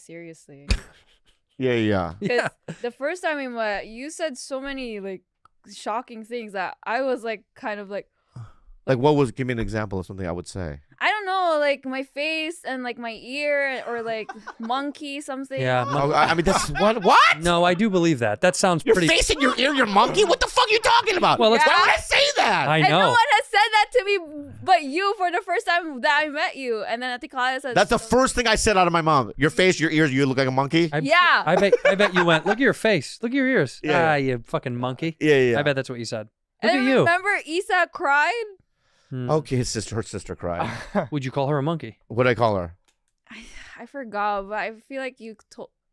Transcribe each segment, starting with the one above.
seriously. Yeah. Because the first time we met, you said so many like shocking things that I was like kind of like. Like what was? Give me an example of something I would say. I don't know, like my face and like my ear or like monkey something. Yeah. I mean, that's what? No, I do believe that. That sounds Your pretty. face and your ear, your monkey? What the fuck are you talking about? Well, let's- why would I say that? I And no know. one has said that to me but you for the first time that I met you. And then I think Claudia said That's the first thing I said out of my mom. Your face, your ears, you look like a monkey. Yeah. I bet you went, look at your face. Look at your ears. Yeah. Ah, you fucking monkey. Yeah. I bet that's what you said. Look And at you. remember Isa cried? Okay, her sister cried. Would you call her a monkey? What'd I call her? I forgot, but I feel like you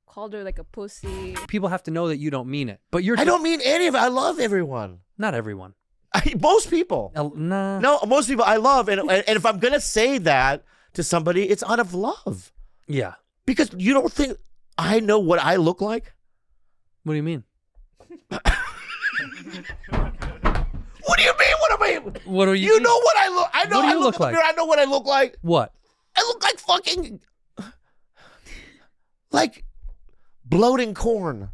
called her like a pussy. People have to know that you don't mean it. But you're I don't mean any of it. I love everyone. not everyone. Most people. Nah. No, most people I love. And if I'm going to say that to somebody, it's out of love. Yeah. Because you don't think I know what I look like? What do you mean? What do you mean? What am I? What are you? You know what I look. I know. What do you I look in the like? mirror, I know what I look like. What? I look like fucking like bloating corn.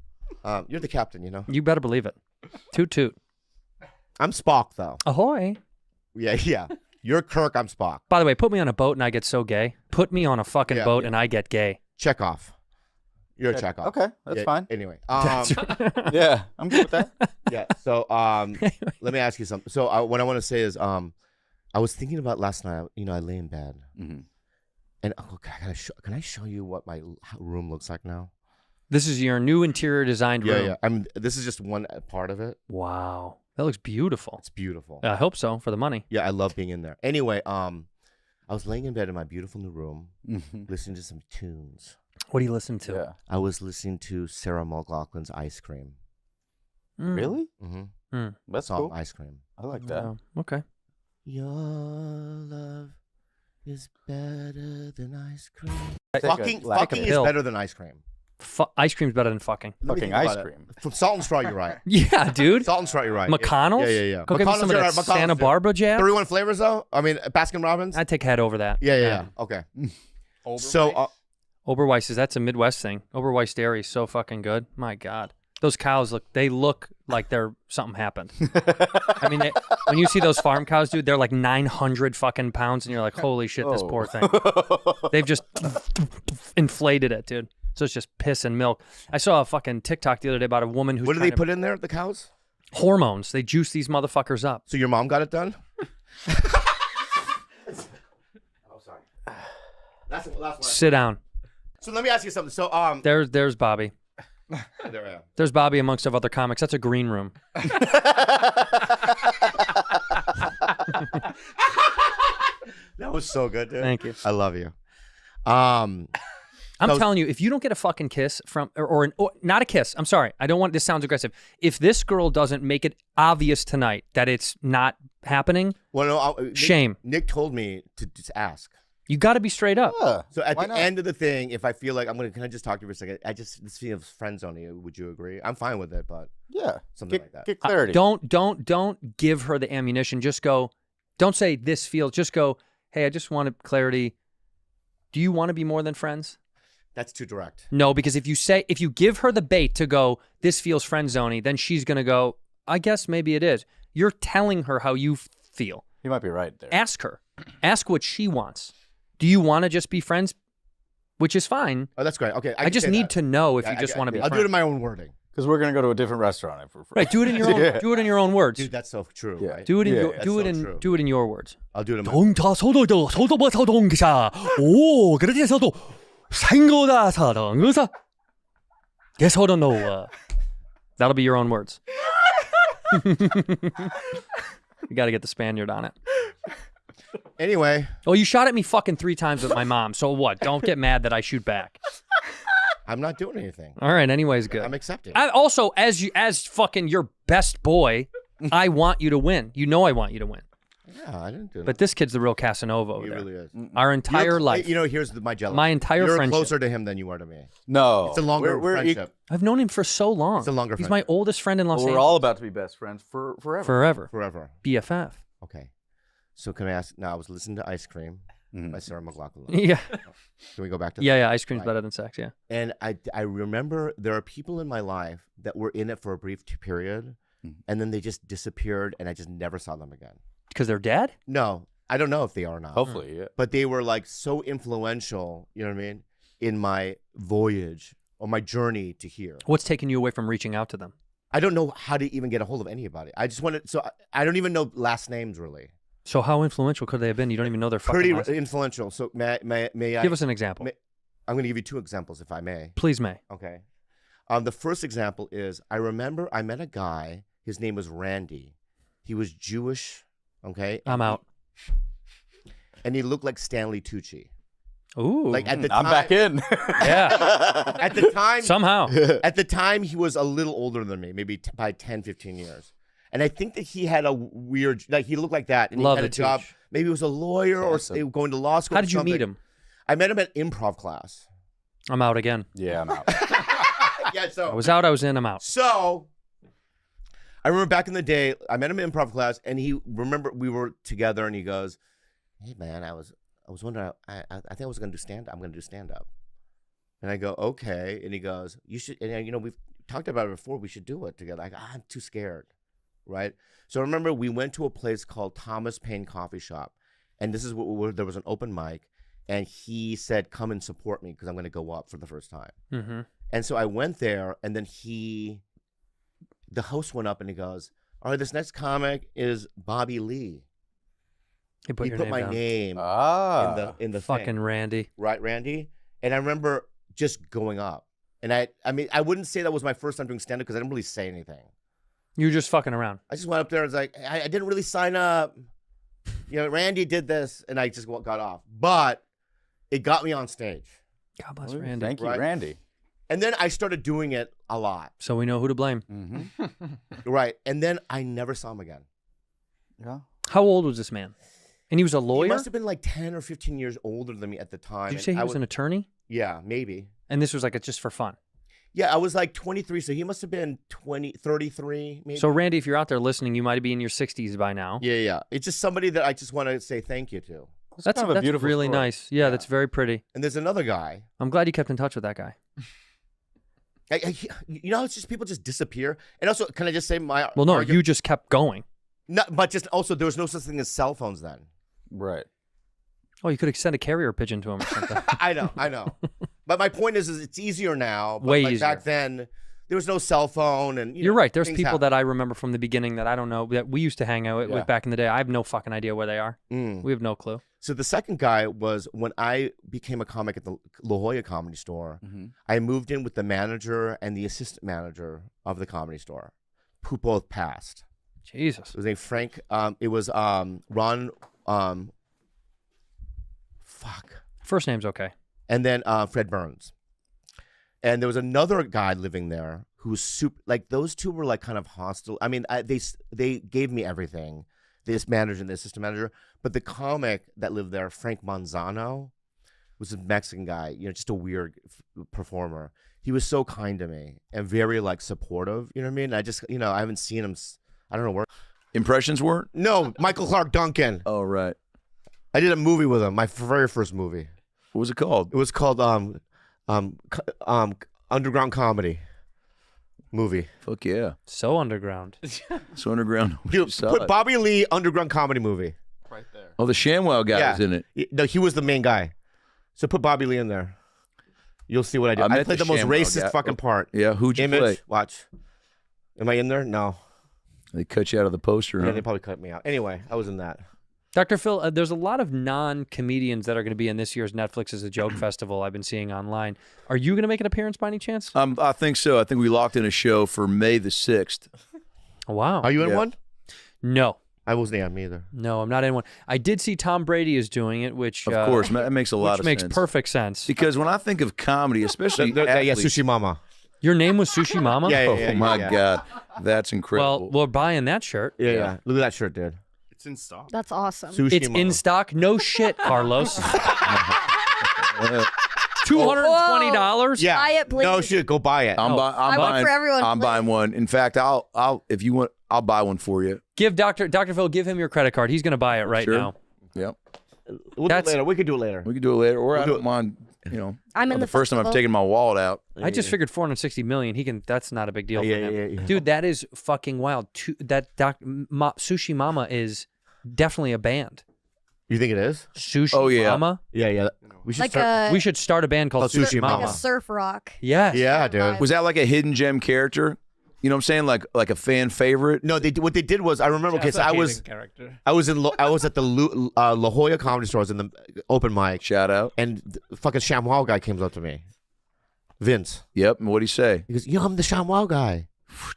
You're the captain, you know. You better believe it. Toot toot. I'm Spock though. Ahoy. Yeah. You're Kirk. I'm Spock. By the way, put me on a boat and I get so gay. Put me on a fucking Yeah, boat yeah. and I get gay. Chekhov. You're a Chekhov. Okay, that's fine. Anyway, Yeah, I'm good with that. yeah. So let me ask you something. So what I want to say is I was thinking about last night. You know, I lay in bed, and can I show you what my room looks like now? This is your new interior designed room. Yeah. I mean, this is just one part of it. Wow. That looks beautiful. It's beautiful. I hope so, for the money. Yeah, I love being in there. Anyway, I was laying in bed in my beautiful new room, listening to some tunes. What do you listen to? Yeah. I was listening to Sarah McLachlan's Ice Cream. Really? That's Song cool. Ice Cream. I like that. Oh, okay. Your love is better than ice cream. Take a Fucking pill. is better than ice cream. Ice cream's better than fucking. Let me Fucking think ice about it. cream. From Salt and Straw, you're right. Yeah, dude. Salt and Straw, you're right. McConnell's? Yeah. Go get me some of that Santa Barbara jam. 31 flavors, though? I mean, Baskin Robbins? I'd take head over that. Yeah. Okay. So, Oberweiss's, that's a Midwest thing. Oberweiss Dairy is so fucking good. My God. Those cows look like they're something happened. I mean, when you see those farm cows, dude, they're like 900 fucking pounds, and you're like, holy shit, this poor thing. They've just inflated it, dude. So it's just piss and milk. I saw a fucking TikTok the other day about a woman who's what do they put in there, the cows? Hormones. They juice these motherfuckers up. So your mom got it done? Oh, sorry. That's one. Sit down. So let me ask you something. So, There's Bobby. there I am. There's Bobby amongst of other comics. That's a green room. That was so good, dude. Thank you. I love you. I'm telling you, if you don't get a fucking kiss from, or not a kiss, I'm sorry. I don't want, this sounds aggressive. If this girl doesn't make it obvious tonight that it's not happening, Well, no, shame. Nick told me to just ask. You got to be straight up. Yeah, So at why the not? end of the thing, if I feel like can I just talk to you for a second? This feels friend zoning. Would you agree? I'm fine with it, but Yeah, something like that. Get clarity. Don't give her the ammunition. Just go, don't say this feels, just go, hey, I just wanted clarity. Do you want to be more than friends? That's too direct. No, because if you give her the bait to go, this feels friend zony, then she's going to go, I guess maybe it is. You're telling her how you feel. You might be right there. Ask her. Ask what she wants. Do you want to just be friends? Which is fine. Oh, that's great. Okay, I just need to know if you just want to be I'll friends. do it in my own wording. Because we're gonna go to a different restaurant. Right, do it in your own. Yeah. Do it in your own words. Dude, that's so true. Yeah. Right? Do it in Yeah, your, that's do it so in true. do it in your words. I'll do it in my. That'll be your own words. You got to get the Spaniard on it. Anyway, Oh, you shot at me fucking 3 times with my mom. So what? Don't get mad that I shoot back. I'm not doing anything. All right. Anyways, good. I'm accepting. I also, as fucking your best boy, I want you to win. You know I want you to win. Yeah, I didn't do But this kid's the real Casanova over He there. really is. Our entire life. You know, here's my jealousy. My entire You're friendship. closer to him than you are to me. No, It's a longer friendship. I've known him for so long. It's a longer He's my friendship. oldest friend in Los We're Angeles. all about to be best friends forever. Forever. Forever. BFF. Okay. So can I ask? Now I was listening to Ice Cream. by Sarah McLachlan. Yeah. Can we go back to Yeah, that? yeah. Ice cream's Right. better than sex. Yeah. And I remember there are people in my life that were in it for a brief period, and then they just disappeared, and I just never saw them again. Because they're dead? No, I don't know if they are or not. Hopefully, yeah. But they were like so influential, you know what I mean, in my voyage or my journey to here. What's taking you away from reaching out to them? I don't know how to even get a hold of anybody. I just wanted, so I don't even know last names really. So how influential could they have been? You don't even know their fucking Pretty last- influential. So may I Give us an example. I'm going to give you 2 examples if I may. Please, May. Okay. The first example is I remember I met a guy. His name was Randy. He was Jewish. Okay. I'm out. And he looked like Stanley Tucci. Ooh. Like at the I'm time, back in. Yeah. At the time, Somehow. at the time, he was a little older than me, maybe by 10, 15 years. And I think that he had a weird, like he looked like that. And Love he had a the job. Tucci. Maybe he was a lawyer or Awesome. going to law school. How or did you meet something. him? I met him at improv class. I'm out again. Yeah, I'm out. Yeah, I so was out, I was in, I'm out. I remember back in the day, I met him in improv class, and he remember we were together, and he goes, "Hey man, I was wondering, I think I was gonna do stand up. I'm gonna do stand up." And I go, "Okay," and he goes, "You should." And you know, we've talked about it before. We should do it together. I go, I'm too scared, right? So I remember we went to a place called Thomas Paine Coffee Shop, and this is where there was an open mic. And he said, "Come and support me because I'm going to go up for the first time." Mm-hmm. And so I went there, and then the host went up and he goes, "All right, this next comic is Bobby Lee." He put He your put name my down. name in the Fucking thing. Randy. Right, Randy. And I remember just going up, and I mean, I wouldn't say that was my first time doing stand up because I didn't really say anything. You were just fucking around. I just went up there and was like, I didn't really sign up. You know, Randy did this, and I just got off. But it got me on stage. God bless Randy. Thank you, Right. Randy. And then I started doing it a lot. So we know who to blame. Mm-hmm. Right. And then I never saw him again. Yeah. How old was this man? And he was a He lawyer? must have been like 10 or 15 years older than me at the time. Did you and say he I was an attorney? Yeah, maybe. And this was like just for fun. Yeah, I was like 23, so he must have been 33, maybe. So Randy, if you're out there listening, you might be in your 60s by now. Yeah. It's just somebody that I just want to say thank you to. That's kind of a beautiful really story. nice. Yeah, that's very pretty. And there's another guy. I'm glad you kept in touch with that guy. You know, it's just people just disappear. And also, can I just say my Well, no, argument- you just kept going. No, but just also there was no such thing as cell phones then. Right. Oh, you could send a carrier pigeon to him or something. I know. But my point is it's easier now. But Way like easier. back then, there was no cell phone, and You're right. There's things people happen. that I remember from the beginning that I don't know that we used to hang out Yeah. with back in the day. I have no fucking idea where they are. Mm. We have no clue. So the second guy was when I became a comic at the La Jolla Comedy Store. Mm-hmm. I moved in with the manager and the assistant manager of the Comedy Store, who both passed. Jesus. It was named Frank. It was Ron. First name's okay. And then Fred Burns. And there was another guy living there who was super. Like those two were like kind of hostile. I mean, they gave me everything. This manager and the assistant manager, but the comic that lived there, Frank Manzano, was a Mexican guy. You know, just a weird performer. He was so kind to me and very like supportive. You know what I mean? I just, I haven't seen him. I don't know where. Impressions weren't? No, Michael Clark Duncan. Oh, right. I did a movie with him. My very first movie. What was it called? It was called Underground Comedy movie. Fuck yeah. So underground. So underground. Dude, Saw put it. Bobby Lee Underground Comedy movie. Right there. Oh, the ShamWow guy Yeah. was in it. No, he was the main guy. So put Bobby Lee in there. You'll see what I did. I I met played the the most ShamWow racist guy. fucking part. Yeah, who'd you Image. play? Watch. Am I in there? No. They cut you out of the poster, Yeah, huh? they probably cut me out. Anyway, I was in that. Dr. Phil, there's a lot of non-comedians that are going to be in this year's Netflix as a Joke Festival I've been seeing online. Are you going to make an appearance by any chance? I think so. I think we locked in a show for May the 6th. Oh, wow. Are you in Yeah. one? No. I wasn't in either. No, I'm not in one. I did see Tom Brady is doing it, which... Of course, that makes a lot which of makes sense. perfect sense. Because when I think of comedy, especially Yeah, athletes, Sushi Mama. Your name was Sushi Mama? Yeah, oh my yeah. God, that's incredible. Well, we're buying that shirt. Yeah. Look at that shirt, dude. It's in stock. That's awesome. Sushi It's Mama. in stock. No shit, Carlos. Uh, $220? Yeah. Buy it, please. No shit. Go buy it. I'm, buy- I'm I want buying. for everyone, I'm please. buying one. In fact, I'll if you want, I'll buy one for you. Give Dr. Phil, give him your credit card. He's going to buy it right Sure. now. Yep. We'll do it later. We could do it later. We could do it later, or We'll I do don't it. mind. You know, I'm in the first time I've festival. taken my wallet out. I just figured 460 million. He can. That's not a big deal for him. Yeah. Dude, that is fucking wild. Sushi Mama is definitely a band. You think it is? Sushi Oh, yeah. Mama. Yeah. We should Like start. We should start a band called Called Sushi Mama. like a surf rock. Yes. Yeah, dude. Was that like a hidden gem character? You know what I'm saying? Like a fan favorite? No, what they did was I remember. Okay, so I was at the La Jolla Comedy Stores in the open mic, Shout out. and the fucking ShamWow guy comes up to me, Vince. Yep. And what'd he say? He goes, "Yo, I'm the ShamWow guy,"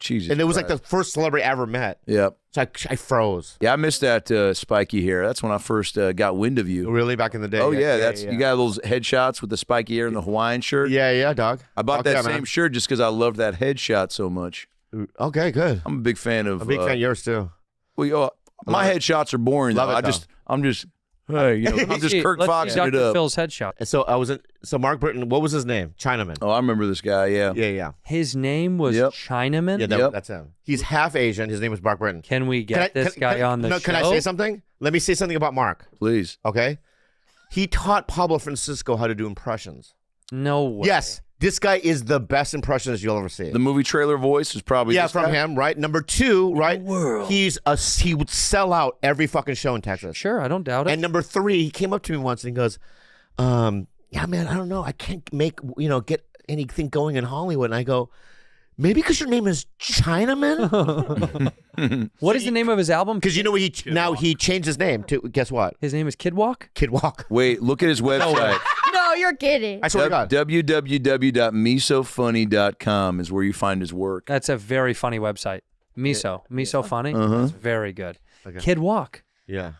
Jesus. and it was like Christ. the first celebrity I ever met. Yep. So I froze. Yeah, I missed that spiky hair. That's when I first got wind of you. Really, back in the day. Oh yeah, you got those headshots with the spiky hair and the Hawaiian shirt. Yeah, dog. I bought Okay, that man. same shirt just because I loved that headshot so much. Okay, good. I'm a big fan of. I'm a big fan of yours too. Well, my headshots are boring. Love Though. it, I'm just, hey, you know, I'm just Kirk Let's Fox see it Dr. up. Phil's headshot. And so so Mark Britton. What was his name? Chinaman. Oh, I remember this guy. Yeah. Yeah. His name was Yep. Chinaman. Yeah, Yep. that's him. He's half Asian. His name is Mark Britton. Can we get this guy on the show? Can I say something? Let me say something about Mark. Please. Okay. He taught Pablo Francisco how to do impressions. No way. Yes. This guy is the best impressionist you'll ever see. The movie trailer voice is probably this from guy? him, right? Number two, right? He would sell out every fucking show in Texas. Sure, I don't doubt it. And number three, he came up to me once and he goes, "Yeah, man, I don't know. I can't get anything going in Hollywood." And I go, "Maybe because your name is Chinaman." What is the name of his album? Because you know he changed his name to guess what? His name is Kid Walk. Kid Walk. Wait, look at his website. No, you're kidding. I swear to God. www.misofunny.com is where you find his work. That's a very funny website. Miso funny. Uh-huh. That's very good. Okay. Kid Walk. Yeah.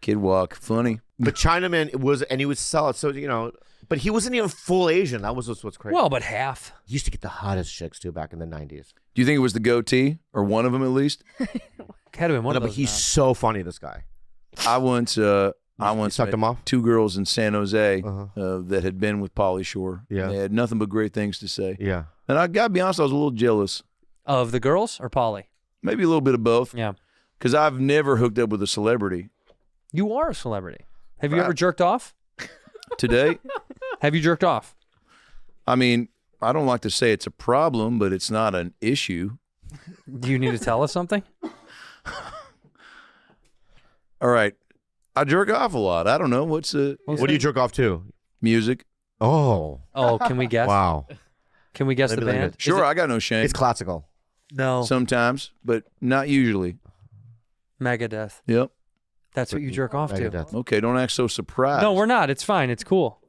Kid Walk, funny. But Chinaman and he would sell it. So but he wasn't even full Asian. That was what's crazy. Well, but half. He used to get the hottest chicks too back in the 90s. Do you think it was the goatee or one of them at least? Had to have been one No, of but those. he's now. so funny. This guy. I once sucked met him off? 2 girls in San Jose Uh-huh. that had been with Pauly Shore. Yeah. They had nothing but great things to say. Yeah. And I gotta be honest, I was a little jealous. Of the girls or Polly? Maybe a little bit of both. Yeah. Because I've never hooked up with a celebrity. You are a celebrity. Have you ever jerked off? Today, Have you jerked off? I mean, I don't like to say it's a problem, but it's not an issue. Do you need to tell us something? All right. I jerk off a lot. I don't know. What's the What do you jerk off to? music? Oh. Oh, can we guess? Wow. Can we guess Let the me look at band? it. Sure, I got no shame. It's classical. No. Sometimes, but not usually. Megadeth. Yep. That's what you jerk off to. Megadeth. Okay, don't act so surprised. No, we're not. It's fine. It's cool.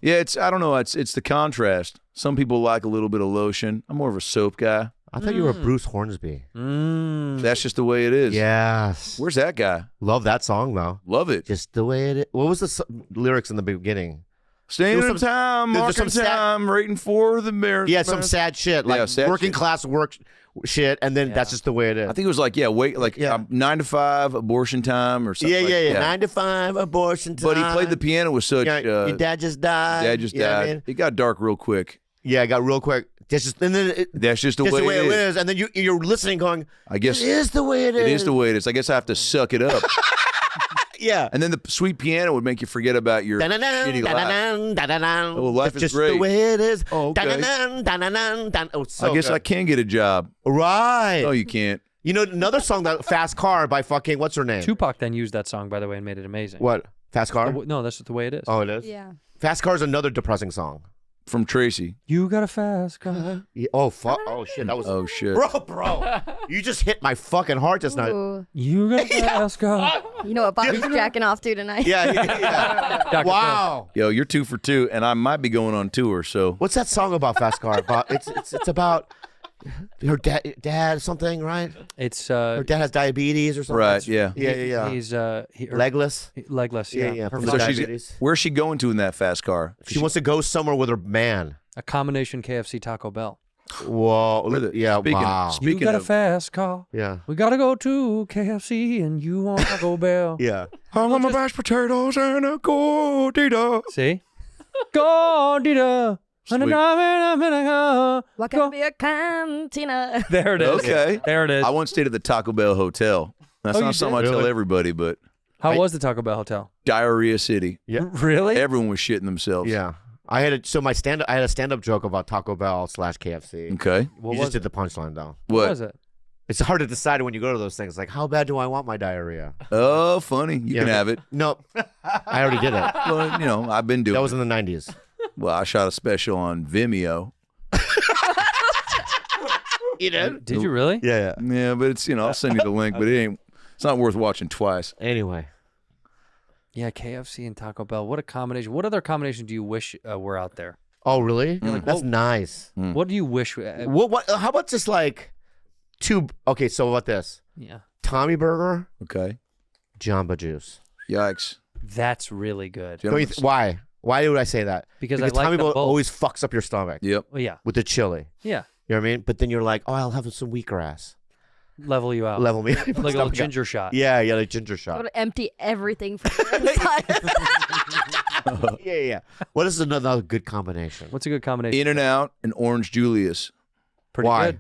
Yeah, I don't know. It's the contrast. Some people like a little bit of lotion. I'm more of a soap guy. I thought you were Bruce Hornsby. That's just the way it is. Yes. Where's that guy? Love that song though. Love it. Just the way it is. What was the lyrics in the beginning? Staying There in was some- time, there's marking some sad- time, waiting for the mirror. Yeah, some sad shit like Yeah, sad working shit. class work shit, and then that's just the way it is. I think it was like, Yeah. 9 to 5, abortion time or something. yeah, like that. 9 to 5 abortion time. But he played the piano with such. Yeah, your dad just died. Dad just You know what died. I mean? It got dark real quick. Yeah, it got real quick. And then That's just the just way, the way it it is. is. And then you're listening, going, I guess "It is the way it is." it is the way it is. I guess I have to suck it up. Yeah. And then the sweet piano would make you forget about your Dun-dun-dun, shitty life. dun-dun-dun, dun-dun-dun. Oh, life It's is just great. the way it is. Oh, okay. Dun-dun-dun, dun-dun-dun, dun- Oh, it's so I guess good. I can get a job. Right. No, you can't. You know another song, that Fast Car by fucking what's her name? Tupac then used that song, by the way, and made it amazing. What? Fast Car? No, that's just the way it is. Oh, it is. Yeah. Fast Car is another depressing song. From Tracy. You got a fast car. Yeah, oh fuck! Oh shit! That was Oh, shit. bro. You just hit my fucking heart just now. Ooh. You got a fast car. You know what Bobby's jacking off to tonight? Yeah. Dr. Wow. Yo, you're 2 for 2, and I might be going on tour, so. What's that song about Fast Car? About it's about her dad something, right? It's Her dad has diabetes or something. Right, yeah. Yeah. He's Legless. legless. Yeah. Yeah. Her From So father- diabetes. where's she going to in that fast car? She wants to go somewhere with her man. a combination KFC Taco Bell. Whoa. Where the- Yeah. speaking- Wow. speak- You Speaking got a of- fast car. Yeah. We gotta go to KFC and you want Taco Bell. Yeah. I want my mashed potatoes and a gordita. See? Gordita. Sweet. What can be a cantina? There it is. Okay. There it is. I once stayed at the Taco Bell Hotel. That's Oh, you not something did? I tell Really? everybody, but How was the Taco Bell hotel? Diarrhea City. Yeah. Really? Everyone was shitting themselves. Yeah. I had a stand-up joke about Taco Bell / KFC. Okay. What You was just did the punchline though. What was it? It's hard to decide when you go to those things. Like, how bad do I want my diarrhea? Oh, funny. You can have it. No, I already did it. Well, you know, I've been doing That was it. in the 90s. Well, I shot a special on Vimeo. You did? Did you really? Yeah. Yeah, but it's, you know, I'll send you the link, but it's not worth watching twice. Anyway. Yeah, KFC and Taco Bell. What a combination. What other combination do you wish were out there? Oh, really? That's nice. What do you wish? What? How about just like two? Okay, so what about this? Yeah. Tommy Burger, Okay. Jamba Juice. Yikes. That's really good. Don't you why? Why would I say that? Because I like Tommy them Burger both. always fucks up your stomach Yep. Well, yeah. with the chili. Yeah. You know what I mean? But then you're like, oh, I'll have some wheatgrass. Level you out. Level me. Like a little ginger shot. Yeah, like ginger I shot. would empty everything from the inside. Yeah. What is another good combination? What's a good combination? In-N-Out and Orange Julius. Pretty Why? good.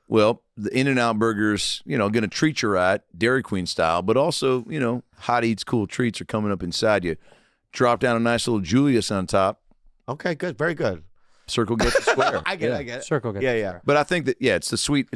Well, the In-N-Out burgers, you know, going to treat you right, Dairy Queen style, but also, you know, hot eats, cool treats are coming up inside you. Drop down a nice little Julius on top. Okay, good. Very good. Circle gets the square. I get it. Circle good. Yeah. But I think that, yeah, it's a sweet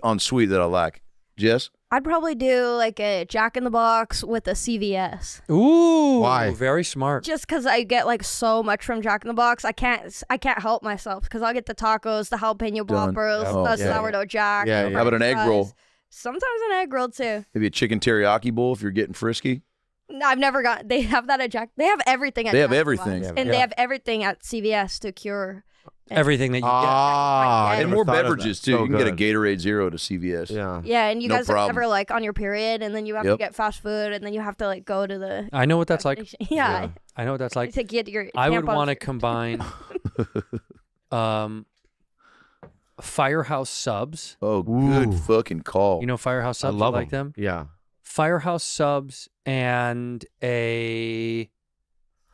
on sweet that I like. Jess? I'd probably do like a Jack in the Box with a CVS. Ooh. Why? Very smart. Just because I get like so much from Jack in the Box, I can't help myself because I'll get the tacos, the jalapeno Done. poppers, Oh, the yeah. sourdough jack. Yeah, the yeah. How about an egg fries. roll? Sometimes an egg roll too. Maybe a chicken teriyaki bowl if you're getting frisky. No, I've never got. They have that at Jack. They have everything at. They have Jack in the everything. Box. And they have everything at CVS to cure. Everything that you get. I And never more thought of beverages, that. too. So you can get a good. Gatorade Zero to CVS. Yeah. Yeah, and you No guys are problem. ever like on your period, and then you have to Yep. get fast food, and then you have to like go to the. I know what that's like. Yeah, I know what that's like. to get your. I would tampons. want to combine Firehouse subs. Oh, good Ooh. fucking call. You know Firehouse I subs? love You like them? Yeah. Firehouse subs and a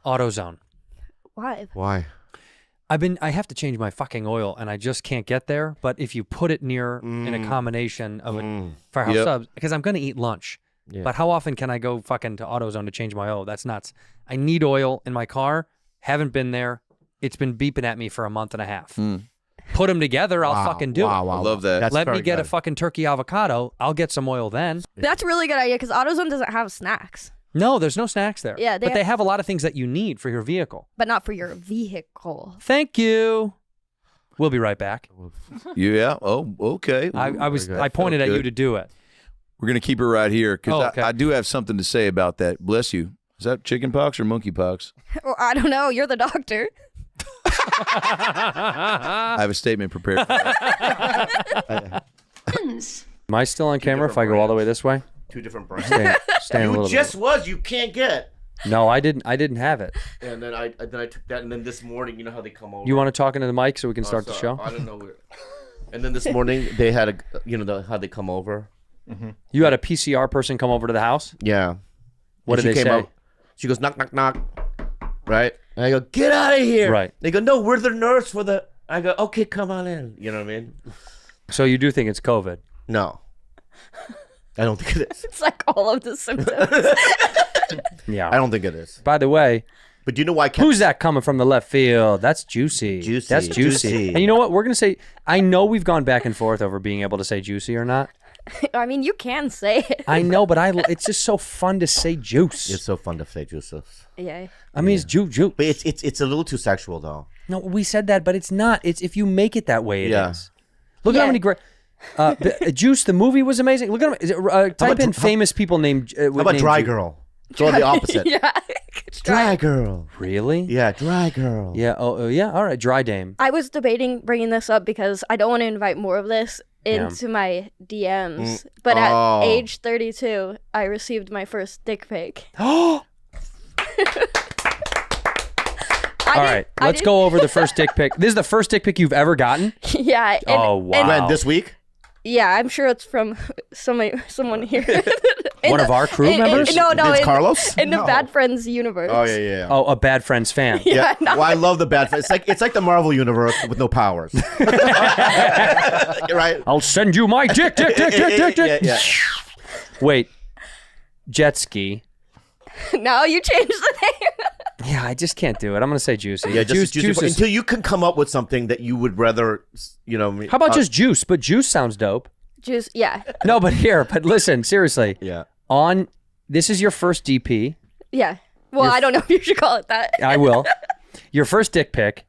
AutoZone. Why? Why? I have to change my fucking oil and I just can't get there. But if you put it near in a combination of a Firehouse Yep. subs, because I'm gonna eat lunch. Yeah. But how often can I go fucking to AutoZone to change my oil? That's nuts. I need oil in my car. Haven't been there. It's been beeping at me for a month and a half. Put them together, I'll fucking do it. I love that. That's Let me very get a good. fucking turkey avocado. I'll get some oil then. That's a really good idea because AutoZone doesn't have snacks, No, there's no snacks there. Yeah, but they have a lot of things that you need for your vehicle. but not for your vehicle. Thank you. We'll be right back. Yeah. Oh, okay. I pointed at you to do it. We're going to keep it right here because Oh, okay. I do have something to say about that. Bless you. Is that chicken pox or monkey pox? Or I don't know. You're the doctor. I have a statement prepared for that. Am I still on camera if I go all the way this way? Two different brands. Stand a little bit. was. You can't get. No, I didn't have it. And then I took that, and then this morning, you know how they come over. You want to talk into the mic so we can start the show? I don't know. And then this morning they had how they come over. You had a PCR person come over to the house? Yeah. What And did she they came say? out, she goes knock knock knock. Right. And I go get out of here. Right. They go no, we're the nurse for the. I go okay, come on in. You know what I mean? So you do think it's COVID? No. I don't think it is. It's like all of the symptoms. Yeah. I don't think it is. By the way, But do you know why? who's that coming from the left field? That's juicy. Juicy, That's juicy. juicy. And you know what? We're going to say, I know we've gone back and forth over being able to say juicy or not. I mean, you can say it. I know, but it's just so fun to say juice. It's so fun to say juices. Yeah. I mean, it's juice. But it's a little too sexual though. No, we said that, but it's not. It's if you make it that way, it is. Yeah. Look at how Yeah. many great. Juice, the movie was amazing. Look at them. Type in famous people named. How about Dry Girl? Go the opposite. Yeah. Dry Girl. Really? Yeah, Dry Girl. Yeah. Oh, yeah. All right. Dry Dame. I was debating bringing this up because I don't want to invite more of this into my DMs. But Oh. at age 32, I received my first dick pic. All right. Let's go over the first dick pic. This is the first dick pic you've ever gotten? Yeah. And, Oh, wow. When this week? yeah, I'm sure it's from someone here. One of our crew members? No, It's Carlos? In the Bad Friends universe. Oh yeah. Oh, a Bad Friends fan. Yeah. Well, I love the bad. It's like the Marvel universe with no powers. Right? I'll send you my dick. Yeah. Wait. Jet ski. Now you changed the name. Yeah, I just can't do it. I'm gonna say juicy. Yeah, just juice is, until you can come up with something that you would rather, you know. how about just juice? But juice sounds dope. Juice, yeah. No, but listen, seriously. Yeah. This is your first DP. Yeah. Well, I don't know if you should call it that. I will. Your first dick pic.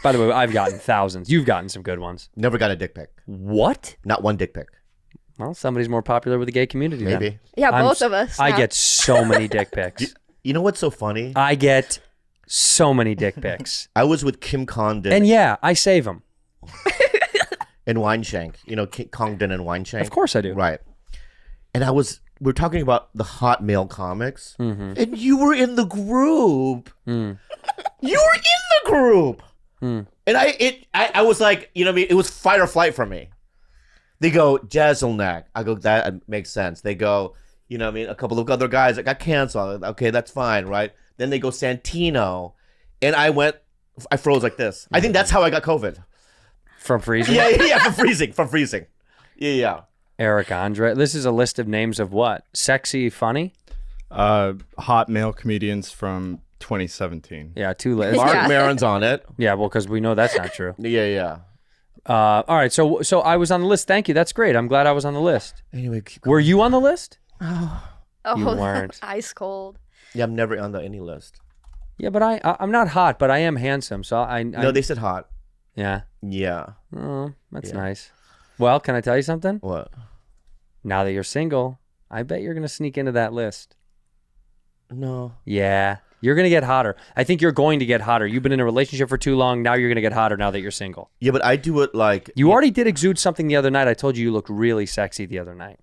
By the way, I've gotten thousands. You've gotten some good ones. Never got a dick pic. What? Not one dick pic. Well, somebody's more popular with the gay community. Maybe. Then. Yeah, both of us. I now. get so many dick pics. You know what's so funny? I get so many dick pics. I was with Kim Condon And yeah, I save them. and Wineshank. You know, Condon and Wineshank. Of course I do. Right. And we're talking about the hot male comics, Mm-hmm. and you were in the group. Mm. You were in the group. Mm. And I was like, you know what I mean? It was fight or flight for me. They go, Jazzleneck. I go, that makes sense. They go, you know what I mean? A couple of other guys that got canceled. Okay, that's fine, right? Then they go Santino. And I froze like this. I think that's how I got COVID. From freezing? Yeah, from freezing. Yeah. Eric Andre. This is a list of names of what? Sexy, funny? Hot male comedians from 2017. Yeah, 2 lists. Mark Yeah. Maron's on it. Yeah, well, because we know that's not true. Yeah. All right, so I was on the list. Thank you. That's great. I'm glad I was on the list. Anyway, Were you on the list? Oh, You weren't. ice cold. yeah, I'm never on any list. Yeah, but I'm not hot, but I am handsome. So I No, they said hot. yeah. Yeah. Oh, that's Yeah. nice. Well, can I tell you something? What? Now that you're single, I bet you're gonna sneak into that list. No. Yeah, you're gonna get hotter. I think you're going to get hotter. You've been in a relationship for too long. Now you're gonna get hotter. Now that you're single, Yeah, but I do it like you already did exude something the other night. I told you looked really sexy the other night.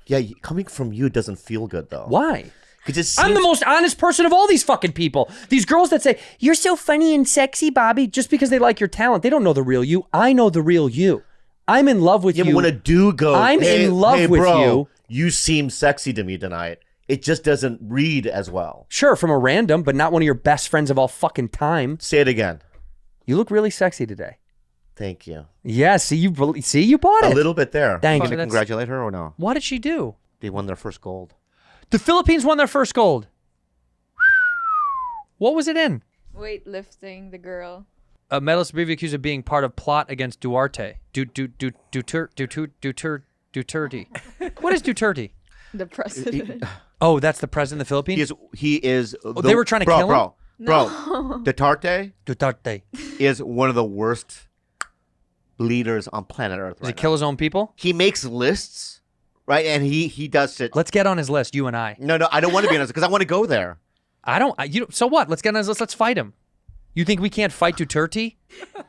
Yeah, coming from you doesn't feel good though. Why? Because I'm the most honest person of all these fucking people. These girls that say, you're so funny and sexy, Bobby, just because they like your talent. They don't know the real you. I know the real you. I'm in love with Yeah, you. but when a dude goes, I'm hey, in love hey, with bro, you. You seem sexy to me tonight. It just doesn't read as well. Sure, from a random, but not one of your best friends of all fucking time. Say it again. You look really sexy today. Thank you. Yeah, see, you bought it. A little bit there. Thank Can you. I congratulate her or no? What did she do? They won their first gold. The Philippines won their first gold. What was it in? Weightlifting, the girl. A medalist will be accused of being part of plot against Duarte. Duterte. What is Duterte? The president. Oh, that's the president of the Philippines? He is. they were trying to kill him? Bro, Duterte Duterte. is one of the worst leaders on planet Earth. Does Right he kill his own people? He makes lists, right? And he does it. Let's get on his list, you and I. No, I don't want to be on this because I want to go there. So what? Let's get on his list. Let's fight him. You think we can't fight Duterte?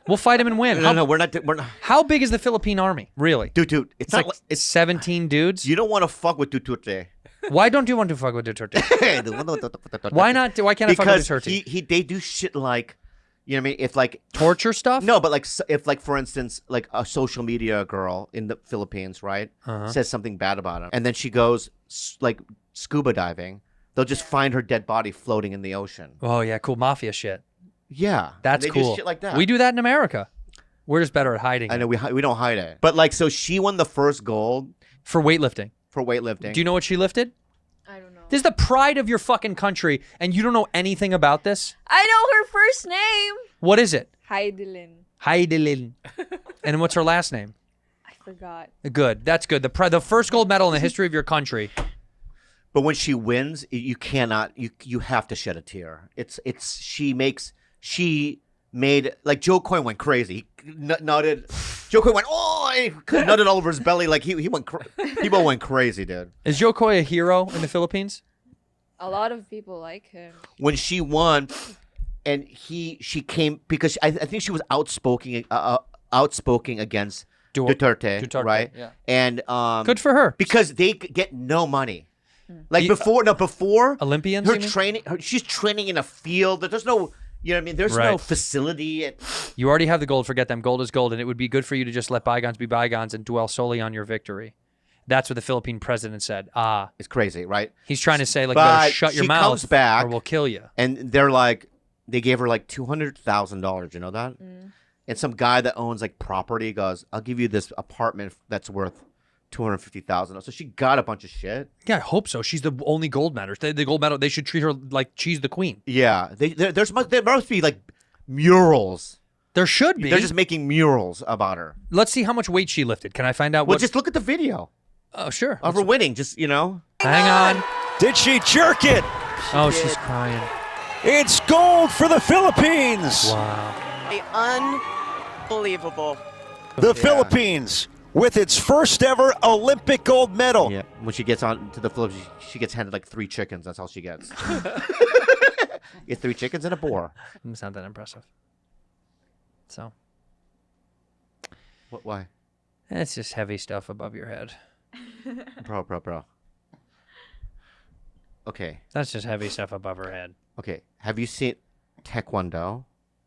We'll fight him and win. No, we're not. How big is the Philippine army? Really? Dude, it's It's not like 17 dudes. you don't want to fuck with Duterte. Why don't you want to fuck with Duterte? Why not? Why can't I fuck with Because Duterte? they do shit like, you know what I mean? If like Torture stuff? no, but like if like for instance like a social media girl in the Philippines, right, says something bad about him, and then she goes like scuba diving, they'll just find her dead body floating in the ocean. Oh yeah, cool mafia shit. Yeah, That's they cool. Do shit like that. We do that in America. We're just better at hiding I it. know we don't hide it, but like so she won the first gold For weightlifting. for weightlifting. Do you know what she lifted? I don't know. This is the pride of your fucking country, and you don't know anything about this? I know her first name. What is it? Heidelin. Heidelin. And what's her last name? I forgot. Good. That's good. The first gold medal in the history of your country. But when she wins, you cannot. You have to shed a tear. She made like Joe Coy went crazy. He nutted. Joe Coy went and he nutted all over his belly like he went. People went crazy, dude. Is Joe Coy a hero in the Philippines? A lot of people like him. When she won, and she came because I think she was outspoken against Duterte, right? Yeah. And Good for her. because they get no money. Like before Olympians, her you mean? training, she's training in a field that there's no, you know what I mean? There's no Right. facility. You already have the gold. Forget them. Gold is gold, and it would be good for you to just let bygones be bygones and dwell solely on your victory. That's what the Philippine president said. It's crazy, right? He's trying to say, like, you better But shut your she mouth comes back- or we'll kill you. And they're like, they gave her like $200,000. You know that? And some guy that owns like property goes, "I'll give you this apartment that's worth 250,000. So she got a bunch of shit. Yeah, I hope so. She's the only gold medal. The gold medal. They should treat her like she's the queen. Yeah, there must be like murals. There should be. They're just making murals about her. Let's see how much weight she lifted. Can I find out? Well, just look at the video Oh, sure. of her winning. Just Hang on. Did she jerk it? She's crying. It's gold for the Philippines. Wow. Unbelievable. The Philippines with its first ever Olympic gold medal. Yeah, when she gets on to the Philippines, she gets handed like 3 chickens. That's all she gets. Get 3 chickens and a boar. It's not that impressive. So. Why? It's just heavy stuff above your head. Bro. Okay. That's just heavy stuff above her head. Okay. Have you seen Taekwondo?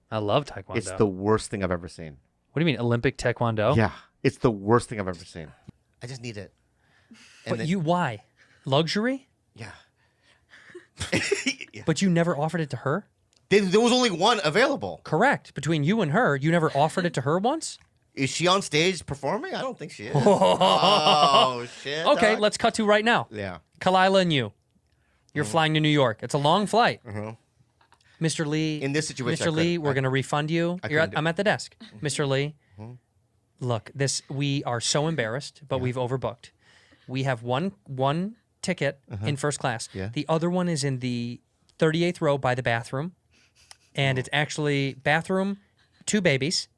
I love Taekwondo. It's the worst thing I've ever seen. What do you mean, Olympic Taekwondo? Yeah. It's the worst thing I've ever seen. I just need it. But why? Luxury? Yeah. But you never offered it to her? There was only one available. Correct. Between you and her, you never offered it to her once? Is she on stage performing? I don't think she is. Oh, shit. Okay, dog. let's cut to right now. Yeah. Kalila and you. You're flying to New York. It's a long flight. Mr. Lee. In this situation, Mr. Lee, we're going to refund you. I'm at the desk. Mr. Lee, look, we are so embarrassed, but we've overbooked. We have one ticket in first class. Yeah. The other one is in the 38th row by the bathroom. And it's actually bathroom, 2 babies.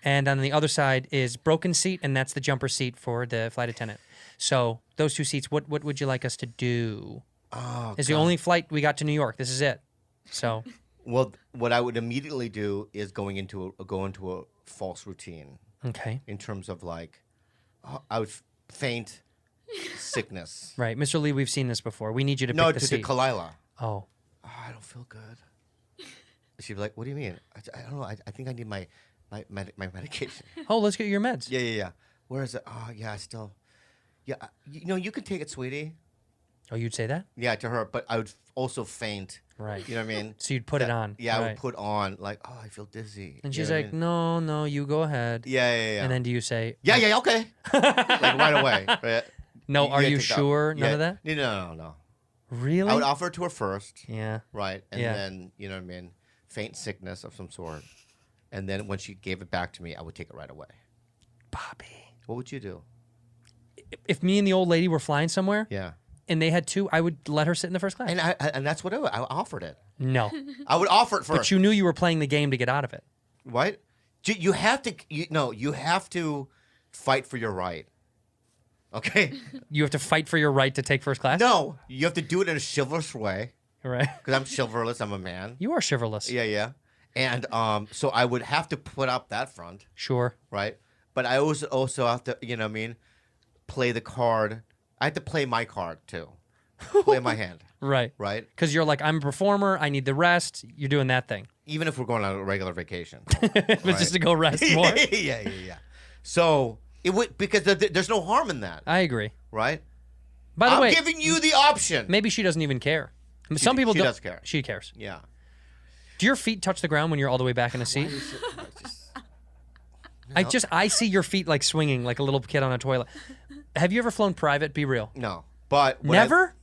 And on the other side is broken seat, and that's the jumper seat for the flight attendant. So those 2 seats, what would you like us to do? Oh, It's the only flight we got to New York. This is it. So Well, what I would immediately do is go into a false routine okay, in terms of like, I would faint sickness. right, Mr. Lee, we've seen this before. We need you to No, pick the to seat. Kalila. Oh, I don't feel good. She'd be like, "What do you mean? I don't know. I think I need my medication." let's get your meds. Yeah. Where is it? Oh, yeah. I still. Yeah, you could take it, sweetie. Oh, you'd say that? Yeah, to her, but I would also faint. Right. You know what I mean? So you'd put it on. Yeah, I right. would put on like, oh, I feel dizzy. And You she's know what I like, mean? no, you go ahead. Yeah. And then do you say, Yeah, okay. Like right away. Right? no, are gotta you take that. sure? None Yeah. of that? No. Really? I would offer it to her first, Yeah. right? And Yeah. then, you know what I mean, faint sickness of some sort. And then when she gave it back to me, I would take it right away. Bobby. What would you do? If me and the old lady were flying somewhere Yeah. and they had 2, I would let her sit in the first class. And that's what I offered it. No. I would offer it first. But you knew you were playing the game to get out of it. What? You have to. You have to fight for your right. Okay. You have to fight for your right to take first class? No, you have to do it in a chivalrous way. Right. Because I'm chivalrous. I'm a man. You are chivalrous. Yeah. And so I would have to put up that front, Sure. right? But I also have to, you know what I mean, play the card. I have to play my card too. Play my hand, Right. right? Because you're like, I'm a performer. I need the rest. You're doing that thing. Even if we're going on a regular vacation. But just to go rest more. yeah. So it would, because there's no harm in that, I agree. right? By the I'm way, giving you the option. maybe she doesn't even care. Some people she don't. does care. She cares. Yeah. Do your feet touch the ground when you're all the way back in a seat? I see your feet like swinging like a little kid on a toilet. Have you ever flown private? Be real. No, but Never?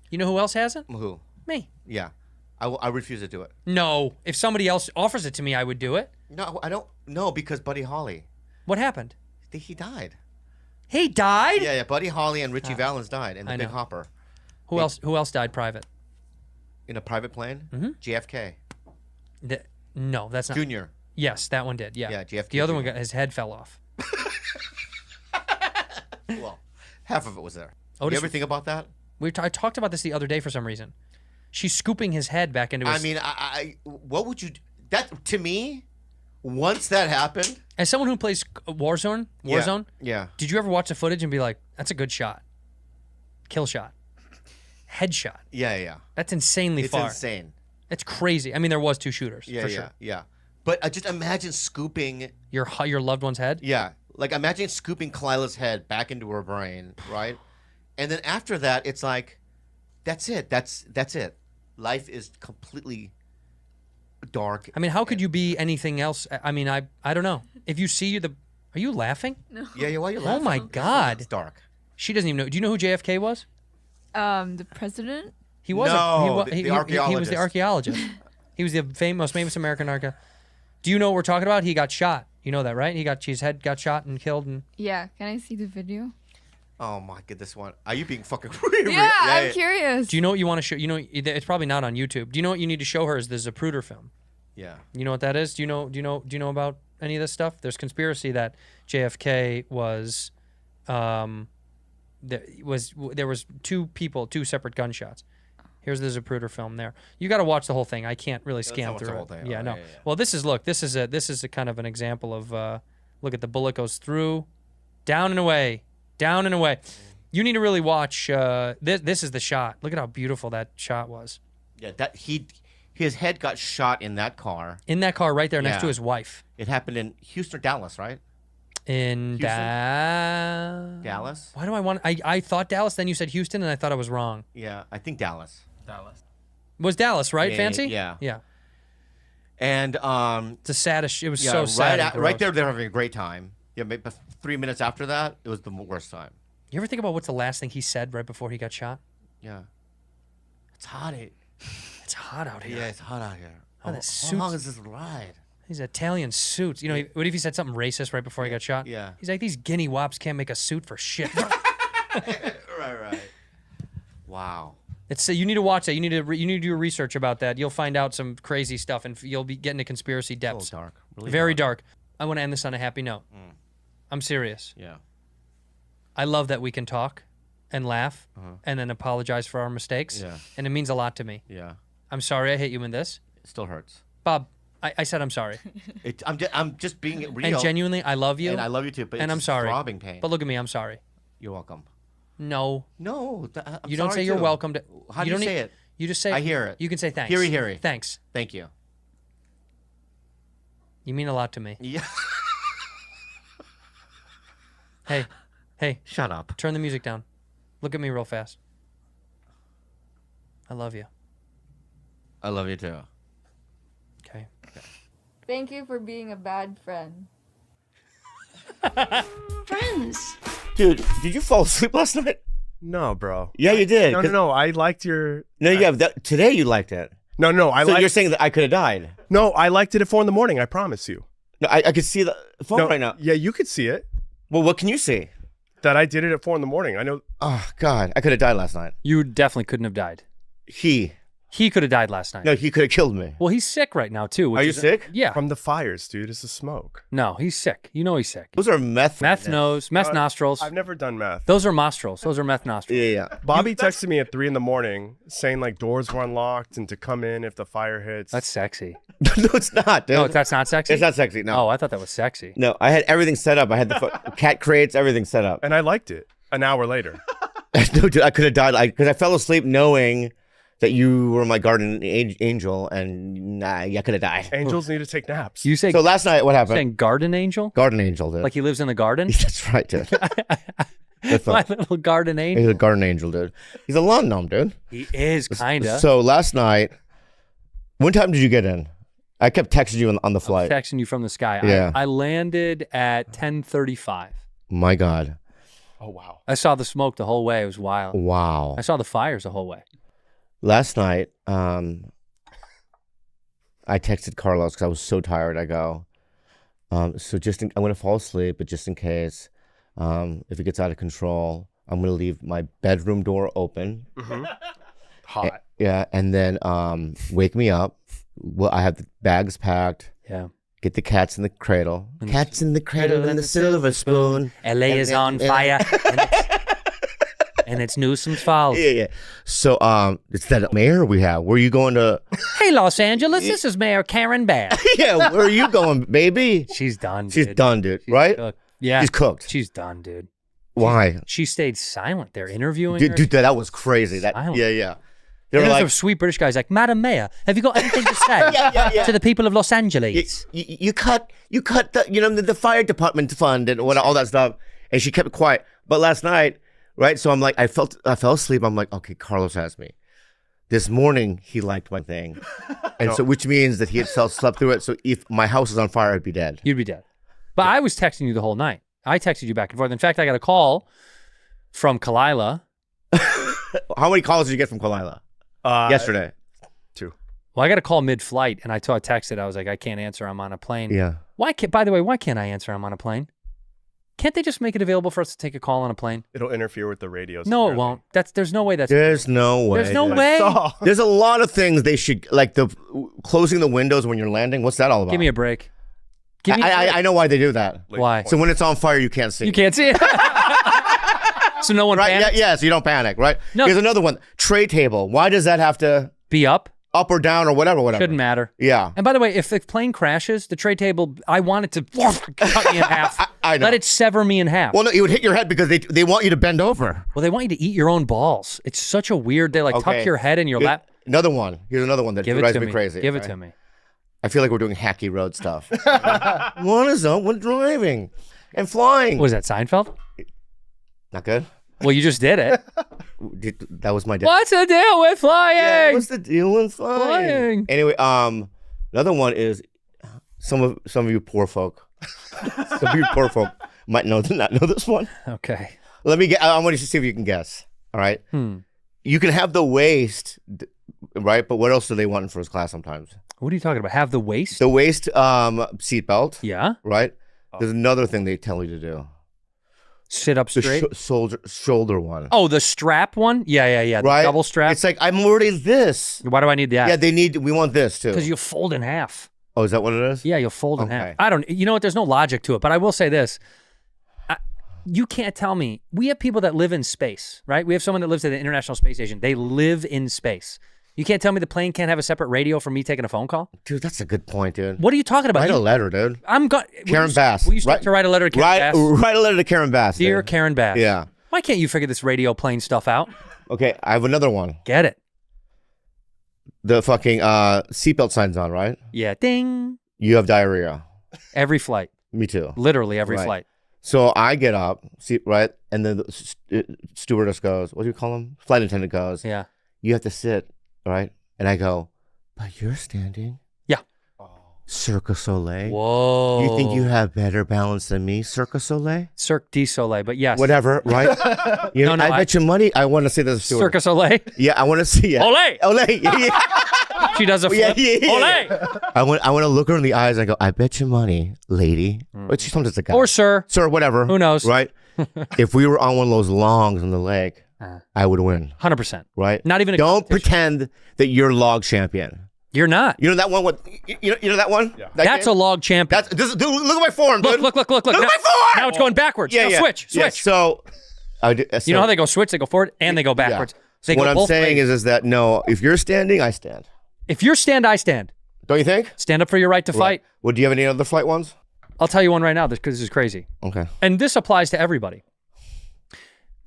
You know who else hasn't? Who? Me. Yeah, I refuse to do it. No. If somebody else offers it to me, I would do it. No, I don't. No, because Buddy Holly, What happened? he died. He died? Yeah, Buddy Holly and Richie Valens died in the I Big know. Hopper Who else died private? in a private plane. JFK No, that's not. Junior. Yes, that one did. Yeah. Yeah, JFK The other one Jr. got his head fell off. Well, half of it was there. Otis- You ever think about that? I talked about this the other day for some reason. She's scooping his head back into his. I mean, what would you? That to me, once that happened. As someone who plays Warzone, Yeah. did you ever watch the footage and be like, "That's a good shot, kill shot, headshot"? Yeah. That's insanely It's far. insane. It's crazy. I mean, there was 2 shooters for sure. Yeah. But just imagine scooping. Your loved one's head. Yeah, like imagine scooping Kalila's head back into her brain, right? And then after that, it's like, that's it. That's it. Life is completely dark. I mean, how could you be anything else? I mean, I don't know. If you see Are you laughing? No. Yeah, why are you Oh laughing? my God. It's dark. She doesn't even know. Do you know who JFK was? The president? He was No, he, the he was the archaeologist. He was the most famous American archaeologist. Do you know what we're talking about? He got shot. You know that, right? His head got shot and killed. And Yeah. Can I see the video? Oh my god, this one. Are you being fucking Yeah, I'm curious. do you know what you want to show? You know, it's probably not on YouTube. Do you know what you need to show her is the Zapruder film? Yeah. You know what that is? Do you know about any of this stuff? There's conspiracy that JFK was, there was two separate gunshots. Here's the Zapruder film there. You got to watch the whole thing. I can't really scan watch through the it. whole thing. Yeah, Oh, no. yeah. Well, this is a kind of an example of look at the bullet goes through, down and away, down and away. You need to really watch. This is the shot. Look at how beautiful that shot was. Yeah, his head got shot in that car. In that car right there next to Yeah. his wife. It happened in Houston or Dallas, right? In Dallas? Why do I want? I thought Dallas. Then you said Houston, and I thought it was wrong. Yeah, I think Dallas. Was Dallas right? Yeah, Fancy? yeah. Yeah. And It's the saddest. It was yeah, so right sad. and right gross. there they're having a great time. Yeah, maybe 3 minutes after that, it was the worst time. You ever think about what's the last thing he said right before he got shot? Yeah. It's hot. It's hot out here. Yeah, it's hot out here. Oh, that How suit's- long is this ride? These Italian suits. You know, what if he said something racist right before he got shot? Yeah. He's like, these guinea wops can't make a suit for shit. Right. Wow. It's you need to watch that. You need to do research about that. You'll find out some crazy stuff, and you'll be getting to conspiracy It's depths. a little dark. Really Very dark. I want to end this on a happy note. I'm serious. Yeah. I love that we can talk and laugh and then apologize for our mistakes. Yeah. And it means a lot to me. Yeah. I'm sorry I hit you in this. It still hurts. Bob, I said I'm sorry. I'm just being real. And genuinely, I love you. And I love you too, but and it's I'm sorry. throbbing pain. But look at me, I'm sorry. You're welcome. No. No, I'm You don't sorry say you're too. welcome to. How do you don't say need- it? You just say. I hear it. You can say thanks. Heary. Thanks. Thank you. You mean a lot to me. Yeah. Hey, Shut up. turn the music down. Look at me real fast. I love you. I love you too. Okay. Thank you for being a bad friend. Friends. Dude, did you fall asleep last night? No, bro. Yeah, you did. No. I liked your. No, you have that, today you liked it. No. I So liked. you're saying that I could have died? No, I liked it at 4 a.m. I promise you. No, I could see the phone No, right now. Yeah, you could see it. Well, what can you see? That I did it at 4 a.m. I know. Oh God, I could have died last night. You definitely couldn't have died. He could have died last night. No, he could have killed me. Well, he's sick right now too. which Are you is- sick? Yeah. From the fires, dude. It's the smoke. No, he's sick. You know he's sick. Those are meth. Meth nose, meth nostrils. I've never done meth. Those are nostrils. Those are meth nostrils. Yeah. Bobby texted me at 3 a.m. saying like doors were unlocked and to come in if the fire hits. That's sexy. No, it's not, dude. No, that's not sexy. It's not sexy. No. Oh, I thought that was sexy. No, I had everything set up. I had the cat crates, everything set up. and I liked it. An hour later. No, dude, I could have died because I fell asleep knowing that you were my guardian angel, and I could have died. Angels need to take naps. You say So last night, what happened? saying garden angel? Garden angel, dude. Like he lives in the garden? That's right, dude. That's My not- little garden He's angel. a garden angel, dude. He's a lawn gnome, dude. He is kinda. So last night, what time did you get in? I kept texting you on the flight. Texting you from the sky. Yeah. I landed at 10:35. My God. Oh wow. I saw the smoke the whole way. It was wild. Wow. I saw the fires the whole way. Last night, I texted Carlos because I was so tired. I go, I'm going to fall asleep, but just in case, if it gets out of control, I'm going to leave my bedroom door open. Hot. Yeah, and then wake me up. Well, I have the bags packed. Yeah. Get the cats in the cradle. Cats in the cradle and the silver spoon. LA is on fire. And it's Newsom's fault. Yeah. So it's that mayor we have. Where are you going to? Hey, Los Angeles, this is Mayor Karen Bass. Yeah, where are you going, baby? She's done, dude. She's done, dude. Right? Cooked. Yeah. She's cooked. She's done, dude. Why? She stayed silent. They're interviewing her. Dude, that was crazy. Silent. Yeah. They They were were like, like, sweet British guys like, Madam Mayor, have you got anything to say to the people of Los Angeles? you cut the the fire department fund and all that stuff, and she kept quiet. But last night, right? So I'm like, I fell asleep. I'm like, okay, Carlos has me. This morning he liked my thing, and so which means that he had slept through it. So if my house is on fire, I'd be dead. You'd be dead. But I was texting you the whole night. I texted you back and forth. In fact, I got a call from Kalila. How many calls did you get from Kalila yesterday? 2. Well, I got a call mid-flight, and I texted. I was like, I can't answer. I'm on a plane. Yeah. By the way, why can't I answer? I'm on a plane. Can't they just make it available for us to take a call on a plane? It'll interfere with the radios. No, it won't. There's no way that's. There's no way. There's no dude. way. There's a lot of things they should, like the closing the windows when you're landing. What's that all about? Give me a break. Give me a break. I know why they do that. Why? So when it's on fire, you can't see. You can't see it. So no one Right? panics? Yeah, so you don't panic, right? No. Here's another one. Tray table. Why does that have to Be up. or down or whatever? Shouldn't matter. Yeah. And by the way, if the plane crashes, the tray table, I want it to cut me in half. I know. Let it sever me in half. Well, no, it would hit your head because they want you to bend over. Well, they want you to eat your own balls. It's such a weird. They like Okay. tuck your head in your lap. Another one. Here's another one that Give it drives to me me. crazy. Give it right? to me. I feel like we're doing hacky road stuff. What is up with driving and flying? Was that Seinfeld? Not good. Well, you just did it. That was my dad. What's the deal with flying? Yeah, what's the deal with flying? Flying. Anyway, another one is some of you poor folk. Some of you poor folk might not know this one. Okay. Let me get. I want you to see if you can guess. All right. You can have the waist, right? But what else do they want in first class sometimes? What are you talking about? Have the waist? The waist seatbelt. Yeah. Right. There's another thing they tell you to do. Sit up The straight. shoulder one. Oh, the strap one? Yeah. The Right. double strap. It's like I'm already this. Why do I need that? Yeah, we want this too. Because you fold in half. Oh, is that what it is? Yeah, you'll fold in half. Okay. I don't. You know what? There's no logic to it. But I will say this. You can't tell me. We have people that live in space, right? We have someone that lives at the International Space Station. They live in space. You can't tell me the plane can't have a separate radio for me taking a phone call? Dude, that's a good point, dude. What are you talking about? Write a letter, dude. I'm going. Karen Bass. Will you start to write a letter to Karen Bass? Write a letter to Karen Bass. Dear dude. Karen Bass. Yeah. Why can't you figure this radio plane stuff out? Okay, I have another one. Get it. The fucking seatbelt sign's on, right? Yeah. Ding. You have diarrhea. Every flight. Me too. Literally every Right. flight. So I get up, right? And then the stewardess goes, what do you call them? Flight attendant goes, Yeah. you have to sit, right? And I go, but you're standing. Yeah. Cirque du Soleil. Whoa. You think you have better balance than me, Cirque du Soleil? Cirque du Soleil, but yes. Whatever, right? You know, No, I bet you money. I want to see the stewardess. Cirque du Soleil. Yeah, I want to see it. Olé. Olé. Yeah, yeah. She does a Yeah, flip. yeah, yeah. Olé. I want to look her in the eyes and I go, I bet you money, lady. But she sometimes a guy. Or sir. Sir, whatever. Who knows? Right? If we were on one of those longs on the lake, I would win. 100%. Right? Not even a Don't competition. pretend that you're log champion. You're not. You know that one? You know that one? Yeah. That's a log champion. Dude, look at my form, dude. Look. Look Now, at my form. now it's going backwards. Yeah, Now yeah. switch. Yeah, so, You know how they go switch? They go forward and they go backwards. So They what go I'm both saying ways. is that no, if you're standing, I stand. If you're stand, I stand. Don't you think? Stand up for your right to fight. Well, do you have any other flight ones? I'll tell you one right now because this is crazy. Okay. And this applies to everybody.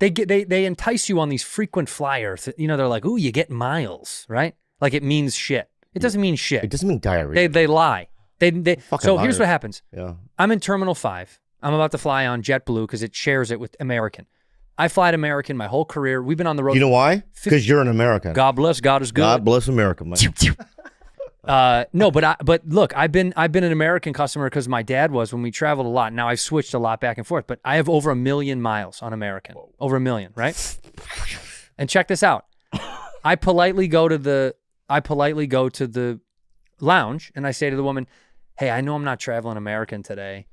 They entice you on these frequent flyers. You know, they're like, ooh, you get miles, right? Like it means shit. It doesn't mean shit. It doesn't mean diarrhea. They lie. Fucking So here's liars. what happens. Yeah. I'm in Terminal 5. I'm about to fly on JetBlue because it shares it with American. I fly at American my whole career. We've been on the road. You know why? Because you're an American. God bless. God is good. God bless America, man. No, but look, I've been an American customer because my dad was when we traveled a lot. Now I've switched a lot back and forth, but I have over 1 million miles on American. Over 1 million, right? And check this out. I politely go to the lounge and I say to the woman, "Hey, I know I'm not traveling American today.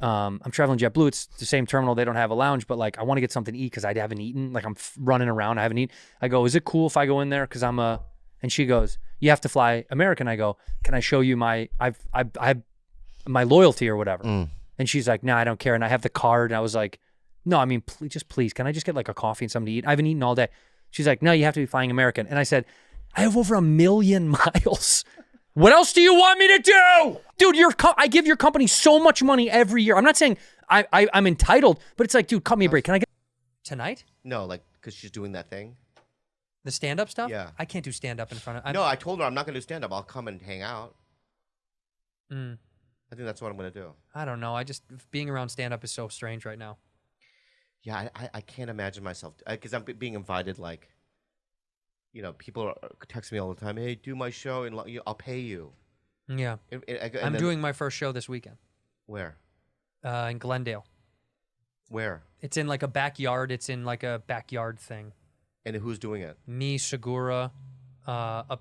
I'm traveling JetBlue. It's the same terminal. They don't have a lounge, but like I want to get something to eat because I haven't eaten. Like I'm running around. I haven't eaten. I go, is it cool if I go in there? Because I'm a, and she goes, you have to fly American. I go, can I show you my, I've my loyalty or whatever? And she's like, no, I don't care. And I have the card. And I was like, no, I mean, please, can I just get like a coffee and something to eat? I haven't eaten all day. She's like, no, you have to be flying American. And I said, I have over 1 million miles. What else do you want me to do? Dude, I give your company so much money every year. I'm not saying I'm entitled, but it's like, dude, cut me a break. Can I get tonight? No, like, because she's doing that thing. The stand-up stuff? Yeah. I can't do stand-up in front of... No, I told her I'm not going to do stand-up. I'll come and hang out. Mm. I think that's what I'm going to do. I don't know. Being around stand-up is so strange right now. Yeah, I can't imagine myself, because I'm being invited, like, you know, people text me all the time, hey, do my show, and I'll pay you. Yeah. And I'm then- doing my first show this weekend. Where? In Glendale. Where? It's in like a backyard. It's in like a backyard thing. And who's doing it? Me, Segura, a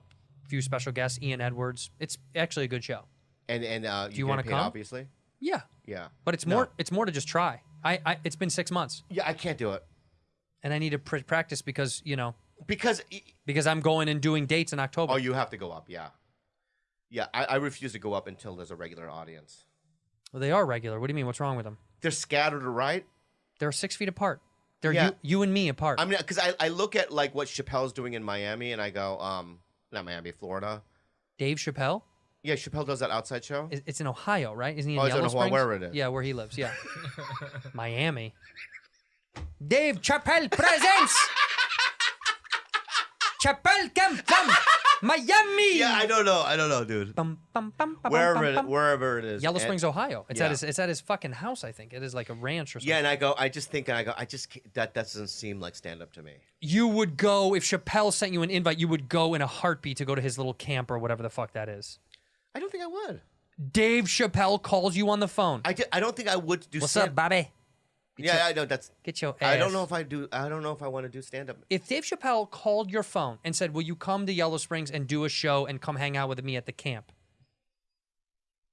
few special guests, Ian Edwards. It's actually a good show. And you wanna get paid, come? Obviously. Yeah. Yeah. But it's No. more. It's more to just try. It's been 6 months, Yeah, I can't do it and I need to practice because because. I'm going and doing dates in October. Oh, you have to go up. Yeah. Yeah, I refuse to go up until there's a regular audience. Well, they are regular. What do you mean? What's wrong with them? They're scattered, right? They're 6 feet apart. They're Yeah. you and me apart. I mean, because I look at like what Chappelle's doing in Miami, and I go, not Miami, Florida. Dave Chappelle. Yeah, Chappelle does that outside show. It's in Ohio, right? Isn't he in Oh, it's in Yellow Ohio, Springs? wherever it is. Yeah, where he lives. Yeah. Miami. Dave Chappelle presents. Chappelle come from Miami. Yeah, I don't know, dude. Bum, bum, bum, bum, Wherever bum, bum. wherever it is. Yellow And- Springs, Ohio. It's yeah. at his fucking house. I think it is like a ranch or something. Yeah, and I go, I just can't, that doesn't seem like stand up to me. You would go if Chappelle sent you an invite. You would go in a heartbeat to go to his little camp or whatever the fuck that is. I don't think I would. Dave Chappelle calls you on the phone. I don't think I would do. What's up, Bobby? Yeah, I know that's. Get your ass. I don't know if I do. I don't know if I want to do stand up. If Dave Chappelle called your phone and said, "Will you come to Yellow Springs and do a show and come hang out with me at the camp?"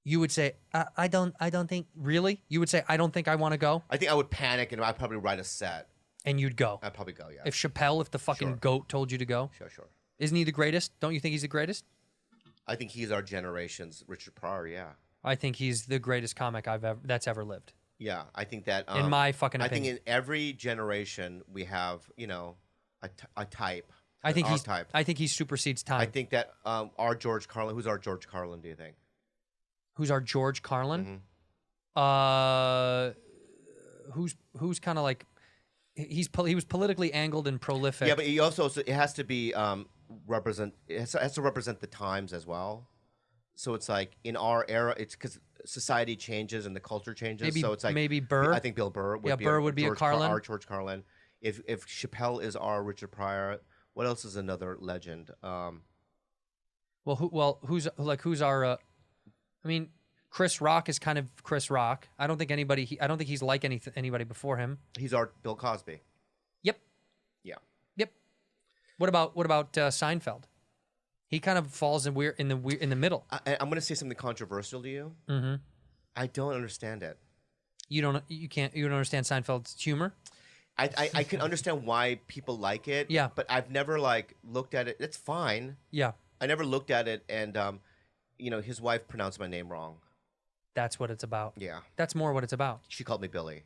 You would say, "I don't think really." You would say, "I don't think I want to go," I think I would panic and I'd probably write a set. and you'd go. I'd probably go. Yeah. If the fucking Sure. goat told you to go, Sure. isn't he the greatest? Don't you think he's the greatest? I think he's our generation's Richard Pryor. Yeah. I think he's the greatest comic that's ever lived. Yeah, I think that In my fucking I think opinion. in every generation we have, a type. I think our he's type. I think he supersedes time. I think that our George Carlin. Who's our George Carlin? Do you think? Who's our George Carlin? Who's kind of like he was politically angled and prolific. Yeah, but he also it has to be it has to represent the times as well. So it's like in our era, it's because society changes and the culture changes. Maybe- so it's like maybe Burr? I think Bill Burr would Yeah, be Burr would be a Carlin. Our George Carlin. If Chappelle is our Richard Pryor, what else is another legend? Who's our? I mean, Chris Rock is kind of Chris Rock. I don't think I don't think he's like anybody before him. He's our Bill Cosby. Yep. Yeah. Yep. What about Seinfeld? He kind of falls in the middle. I'm going to say something controversial to you. Mm-hmm. I don't understand it. You don't understand Seinfeld's humor? I can understand why people like it. Yeah. But I've never looked at it. It's fine. Yeah. I never looked at it, and his wife pronounced my name wrong. That's what it's about. Yeah. That's more what it's about. She called me Billy.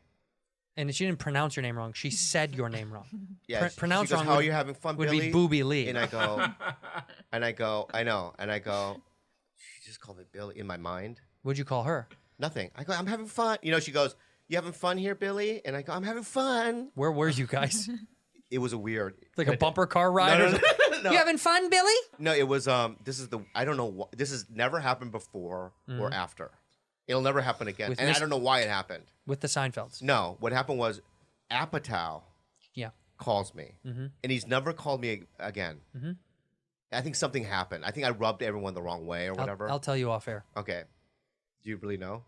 And she didn't pronounce your name wrong. She said your name wrong. Yeah. Pronounce she goes, wrong How would- are you having fun, would Billy? be Booby Lee. And I go, I know, and I go. She just called me Billy in my mind. What'd you call her? Nothing. I go, I'm having fun. She goes, you having fun here, Billy? And I go, I'm having fun. Where were you guys? It was a weird. Like a bumper car ride? No, or no, something? no. You having fun, Billy? No, it was I don't know this has never happened before or after. It'll never happen again. With And I don't know why it happened. With the Seinfelds. No, what happened was Apatow Yeah. calls me. And he's never called me again. I think something happened. I think I rubbed everyone the wrong way or whatever. I'll tell you off air. Okay. Do you really know?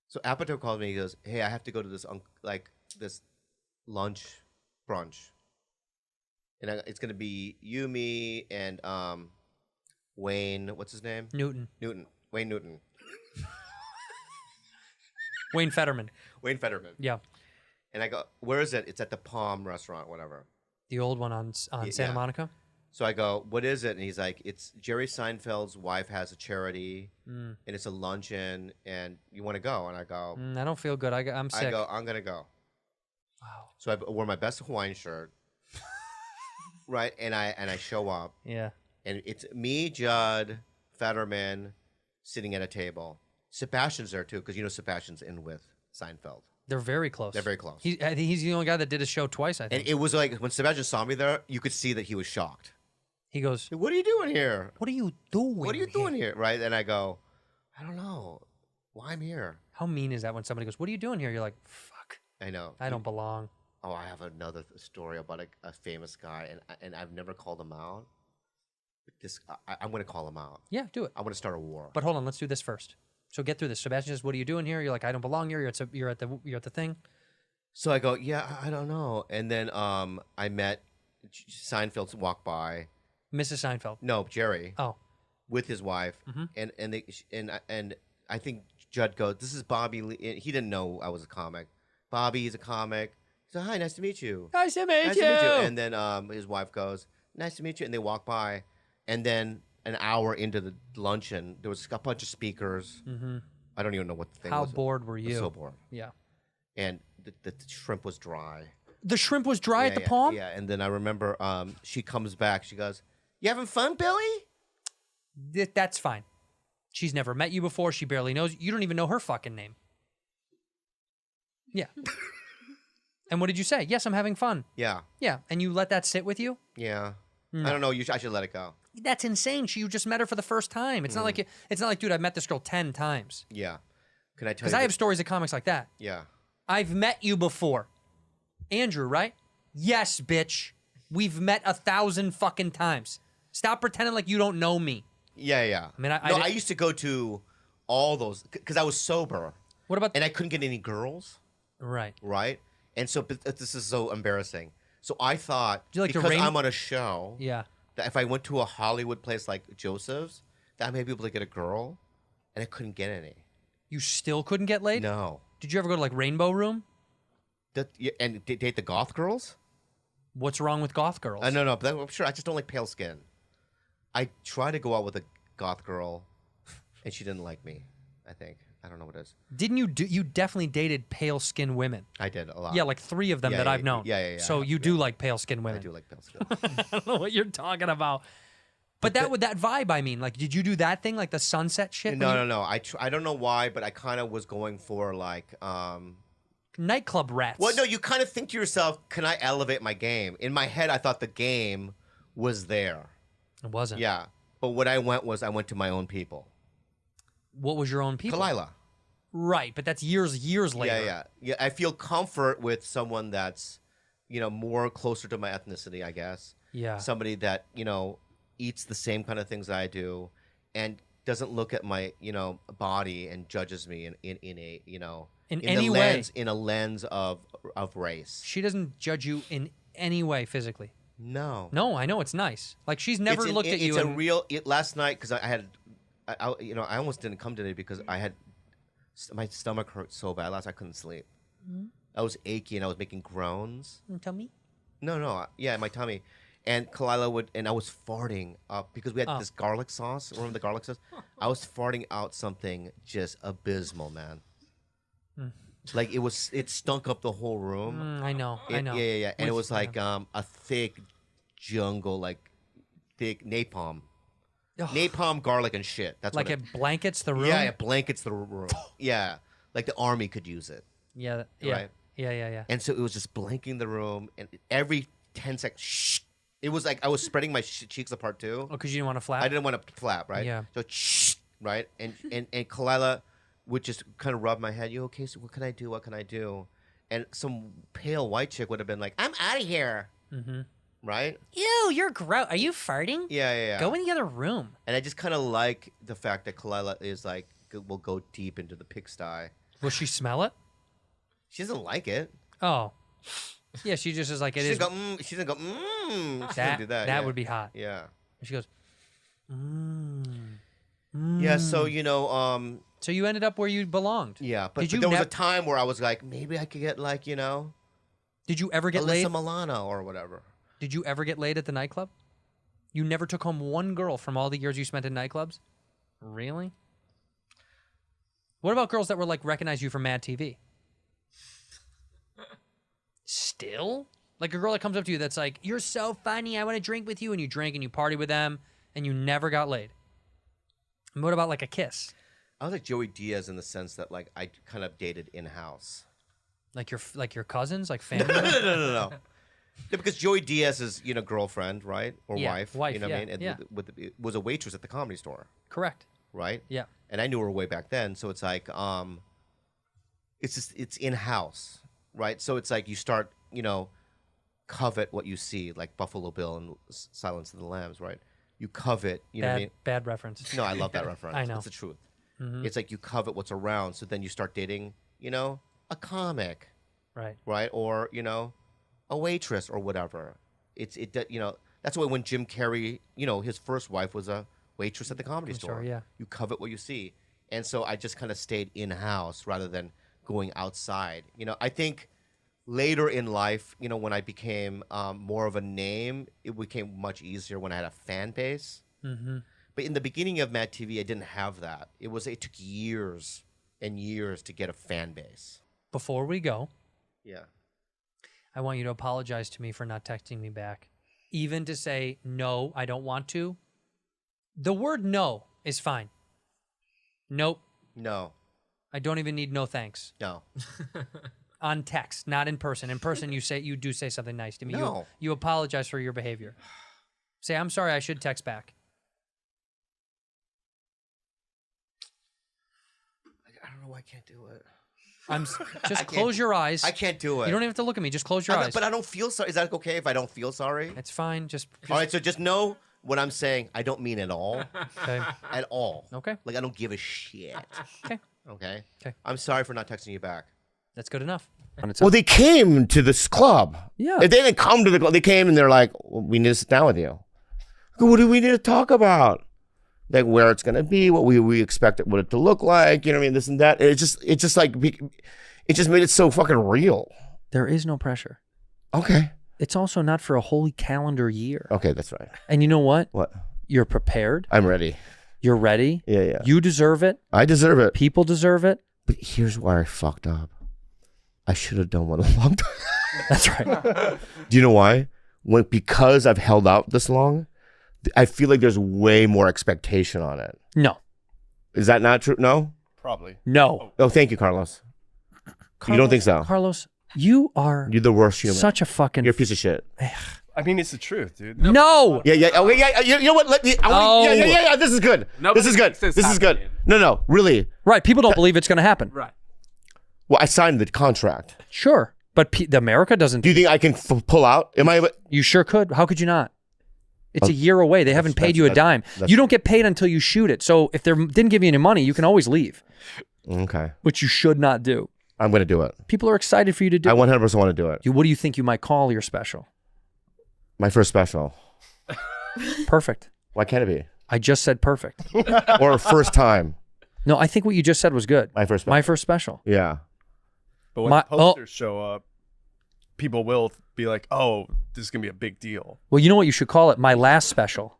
So Apatow called me. He goes, "Hey, I have to go to this this lunch brunch, and it's gonna be you, me, and Wayne. What's his name? Newton. Wayne Newton. Wayne Fetterman. Wayne Fetterman. Yeah. And I go, where is it? It's at the Palm restaurant, whatever. The old one on Santa yeah. Monica. So I go, what is it? And he's like, it's Jerry Seinfeld's wife has a charity, and it's a luncheon, and you want to go? And I go, I don't feel good. I'm sick. I go, I'm gonna go. Wow. So I wore my best Hawaiian shirt, right? And I show up, Yeah. and it's me, Judd, Fetterman, sitting at a table. Sebastian's there too, because Sebastian's in with Seinfeld. They're very close. They're very close. I think he's the only guy that did a show twice, I think. And it was like when Sebastian saw me there, you could see that he was shocked. He goes, What are you doing here? "What are you doing? What are you doing here? Right? And I go, I don't know why I'm here. How mean is that when somebody goes, "What are you doing here?" You're like, "Fuck, I know. I don't belong." Oh, I have another story about a famous guy, and I've never called him out. I'm going to call him out. Yeah, do it. I'm going to start a war. But hold on, let's do this first. So get through this. Sebastian says, "What are you doing here?" You're like, "I don't belong here. You're at the thing." So I go, yeah, I don't know. And then I met Seinfeld walk by. Mrs. Seinfeld. No, Jerry. Oh. With his wife, and I think Judd goes, "This is Bobby Lee." He didn't know I was a comic. Bobby's a comic. He said, "Hi, nice to meet you." Nice to meet Nice you. to meet you. And then his wife goes, "Nice to meet you." And they walk by, and then an hour into the luncheon, there was a bunch of speakers. Mm-hmm. I don't even know what the thing How was. bored were I was you? so bored. Yeah. And the shrimp was dry. The shrimp was dry at the Palm? Yeah, and then I remember she comes back. She goes, "You having fun, Billy?" That's fine. She's never met you before. She barely knows you. You don't even know her fucking name. Yeah. And what did you say? Yes, I'm having fun. Yeah. Yeah. And you let that sit with you? Yeah. No. I don't know. I should let it go. That's insane. You just met her for the first time. It's not like dude, I've met this girl 10 times. Yeah. Can I tell you? Because I have stories of comics like that. Yeah. I've met you before. Andrew, right? Yes, bitch. We've met 1,000 fucking times. Stop pretending like you don't know me. Yeah. I mean, I used to go to all those because I was sober. What about? And I couldn't get any girls. Right. Right. And so this is so embarrassing. So I thought Do you like because to I'm on a show. Yeah. That if I went to a Hollywood place like Joseph's, that I may be able to get a girl, and I couldn't get any. You still couldn't get laid? No. Did you ever go to like Rainbow Room? And date the goth girls? What's wrong with goth girls? No. But I'm sure I just don't like pale skin. I tried to go out with a goth girl, and she didn't like me. I think I don't know what it is. Didn't you do? You definitely dated pale skinned women. I did a lot. Yeah, like 3 of them that I've known. Yeah. So you do like pale skinned women. I do like pale skin. I don't know what you're talking about. But that vibe, I mean, like, did you do that thing, like the sunset shit? No. I don't know why, but I kind of was going for like nightclub rats. Well, no, you kind of think to yourself, can I elevate my game? In my head, I thought the game was there. It wasn't. Yeah. But what I went to my own people. What was your own people? Kalila. Right, but that's years later. Yeah. I feel comfort with someone that's, more closer to my ethnicity, I guess. Yeah. Somebody that, eats the same kind of things I do and doesn't look at my, body and judges me in a, in any way. In a lens of race. She doesn't judge you in any way physically. No. No, I know it's nice. Like she's never looked at you. It's a real. Last night because I almost didn't come today because my stomach hurt so bad last night. I couldn't sleep. Mm-hmm. I was achy and I was making groans. Tummy? No, yeah, my tummy. And Kalila and I was farting up because we had this garlic sauce. Remember the garlic sauce? I was farting out something just abysmal, man. Like it stunk up the whole room. I know. Yeah. And it was like a thick jungle, like thick napalm. Ugh. Napalm, garlic, and shit. That's like what it blankets the room. Yeah, it blankets the room. Yeah, like the army could use it. Yeah. Right? Yeah. And so it was just blanking the room, and every 10 seconds, shh. It was like I was spreading my cheeks apart too. Oh, because you didn't want to flap. I didn't want to flap, right? Yeah. So shh, right? And Kalila would just kind of rub my head. You okay? So what can I do? What can I do? And some pale white chick would have been like, "I'm out of here." Mm-hmm. Right? Ew, you're gross. Are you farting? Yeah. Go in the other room. And I just kind of like the fact that Kalila is like, will go deep into the pigsty. Will she smell it? She doesn't like it. Oh. Yeah, she just is like, She doesn't go, she doesn't do that. That would be hot. Yeah. And she goes, Yeah, so, So you ended up where you belonged. yeah, but Did there you was a time where I was like, maybe I could get like, Did you ever get Alyssa laid? Milano or whatever. Did you ever get laid at the nightclub? You never took home one girl from all the years you spent in nightclubs? Really? What about girls that were like recognize you from Mad TV? Still? Like a girl that comes up to you that's like, "You're so funny, I want to drink with you," and you drink and you party with them and you never got laid. And what about like a kiss? I was like Joey Diaz in the sense that like I kind of dated in-house. Like your cousins, like family? No. Yeah, because Joey Diaz's, girlfriend, right? Or Yeah, wife. wife, You know what I mean? yeah. Was a waitress at the Comedy Store, Correct. right? Yeah. And I knew her way back then, so it's like it's in-house, right? So it's like you start, covet what you see, like Buffalo Bill and Silence of the Lambs, right? you covet. You know what I mean? Bad reference. No, I love that reference. I know. It's the truth. It's like you covet what's around, so then you start dating, a comic, Right. or a waitress or whatever. That's why when Jim Carrey, his first wife was a waitress at the Comedy Store. Yeah. You covet what you see, and so I just kind of stayed in house rather than going outside. I think later in life, when I became more of a name, it became much easier when I had a fan base. Mm-hmm. But in the beginning of Mad TV, I didn't have that. It took years and years to get a fan base. Before we go, Yeah. I want you to apologize to me for not texting me back. Even to say, no, I don't want to. The word no is fine. Nope. No. I don't even need no thanks. No. On text, not in person. In person, you do say something nice to me. No. You apologize for your behavior. Say, I'm sorry, I should text back. I don't know why I can't do it. Just close your eyes. I can't do it. You don't even have to look at me. Just close your eyes. But I don't feel sorry. Is that okay if I don't feel sorry? It's fine. Just All right, so just know what I'm saying. I don't mean at all. okay. At all. Okay. Like, I don't give a shit. Okay. Okay? Okay. I'm sorry for not texting you back. That's good enough. Well, they came to this club. Yeah. If they didn't come to the club, they came and they're like, well, we need to sit down with you. What do we need to talk about? Like where it's going to be, what we expect it to look like, you know what I mean? This and that. It just made it so fucking real. There is no pressure. Okay. It's also not for a whole calendar year. Okay, that's right. And you know what? What? You're prepared. I'm ready. You're ready. Yeah. You deserve it. I deserve it. People deserve it. But here's where I fucked up. I should have done one a long time. That's right. Do you know why? Because I've held out this long, I feel like there's way more expectation on it. No. Is that not true? No? Probably. No. Oh, thank you, Carlos. You don't think so? Carlos, you're the worst human. such a fucking... You're a piece of shit. I mean, it's the truth, dude. No! Yeah. Okay, yeah. You know what? Yeah. This is good. This is good. This is good. No. Really. Right, people don't believe it's going to happen. Right. Well, I signed the contract. Sure, but the America doesn't... Do you think I can pull out? Am I? You sure could. How could you not? It's a year away. They haven't paid you a dime. You don't get paid until you shoot it. So if they didn't give you any money, you can always leave. Okay. Which you should not do. I'm going to do it. People are excited for you to do I it. 100% want to do it. What do you think you might call your special? My first special. Perfect. Why can't it be? I just said perfect. Or first time. No, I think what you just said was good. My first special. My first special. Yeah. But when the posters show up, people will be like, oh, this is going to be a big deal. Well, you know what you should call it? My last special.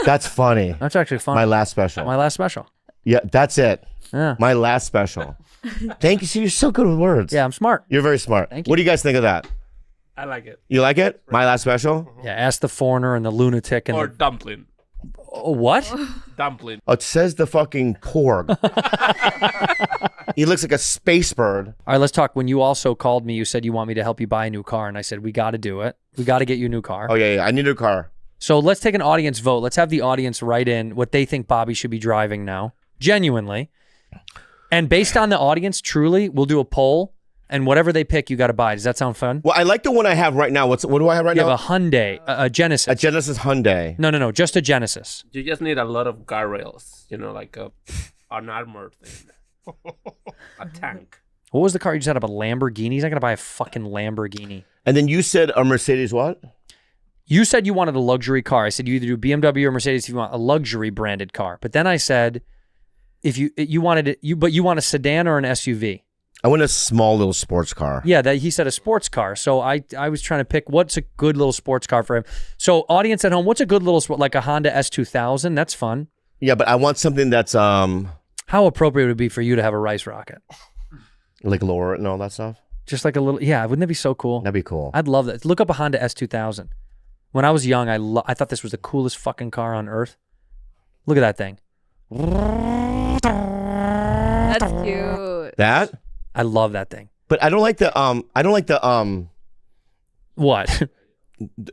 That's funny. That's actually funny. My last special. My last special. Yeah, that's it. Yeah. My last special. Thank you. See, you're so good with words. Yeah, I'm smart. You're very smart. Thank you. What do you guys think of that? I like it. You like it? My last special? Yeah, ask the foreigner and the lunatic and Or the... dumpling. Oh, what? Dumpling. Oh, it says the fucking porg. He looks like a space bird. All right, let's talk. When you also called me, you said you want me to help you buy a new car, and I said, we got to do it. We got to get you a new car. Oh, yeah. I need a car. So let's take an audience vote. Let's have the audience write in what they think Bobby should be driving now, genuinely. And based on the audience, truly, we'll do a poll, and whatever they pick, you got to buy. Does that sound fun? Well, I like the one I have right now. What do I have right You now? have a Hyundai, a Genesis. A Genesis Hyundai. No, just a Genesis. You just need a lot of guardrails, like an armored thing. A tank. What was the car you just had? A Lamborghini? He's not going to buy a fucking Lamborghini. And then you said a Mercedes what? You said you wanted a luxury car. I said you either do BMW or Mercedes if you want a luxury branded car. But then I said, if you wanted it, but you want a sedan or an SUV? I want a small little sports car. Yeah, he said a sports car. So I was trying to pick what's a good little sports car for him. So audience at home, what's a good little sport, like a Honda S2000? That's fun. Yeah, but I want something that's How appropriate would it be for you to have a rice rocket? like lower and all that stuff. Just like a little, yeah, wouldn't that be so cool? That'd be cool. I'd love that. Look up a Honda S2000. When I was young, I thought this was the coolest fucking car on earth. Look at that thing. That's cute. That? I love that thing. But I don't like the What?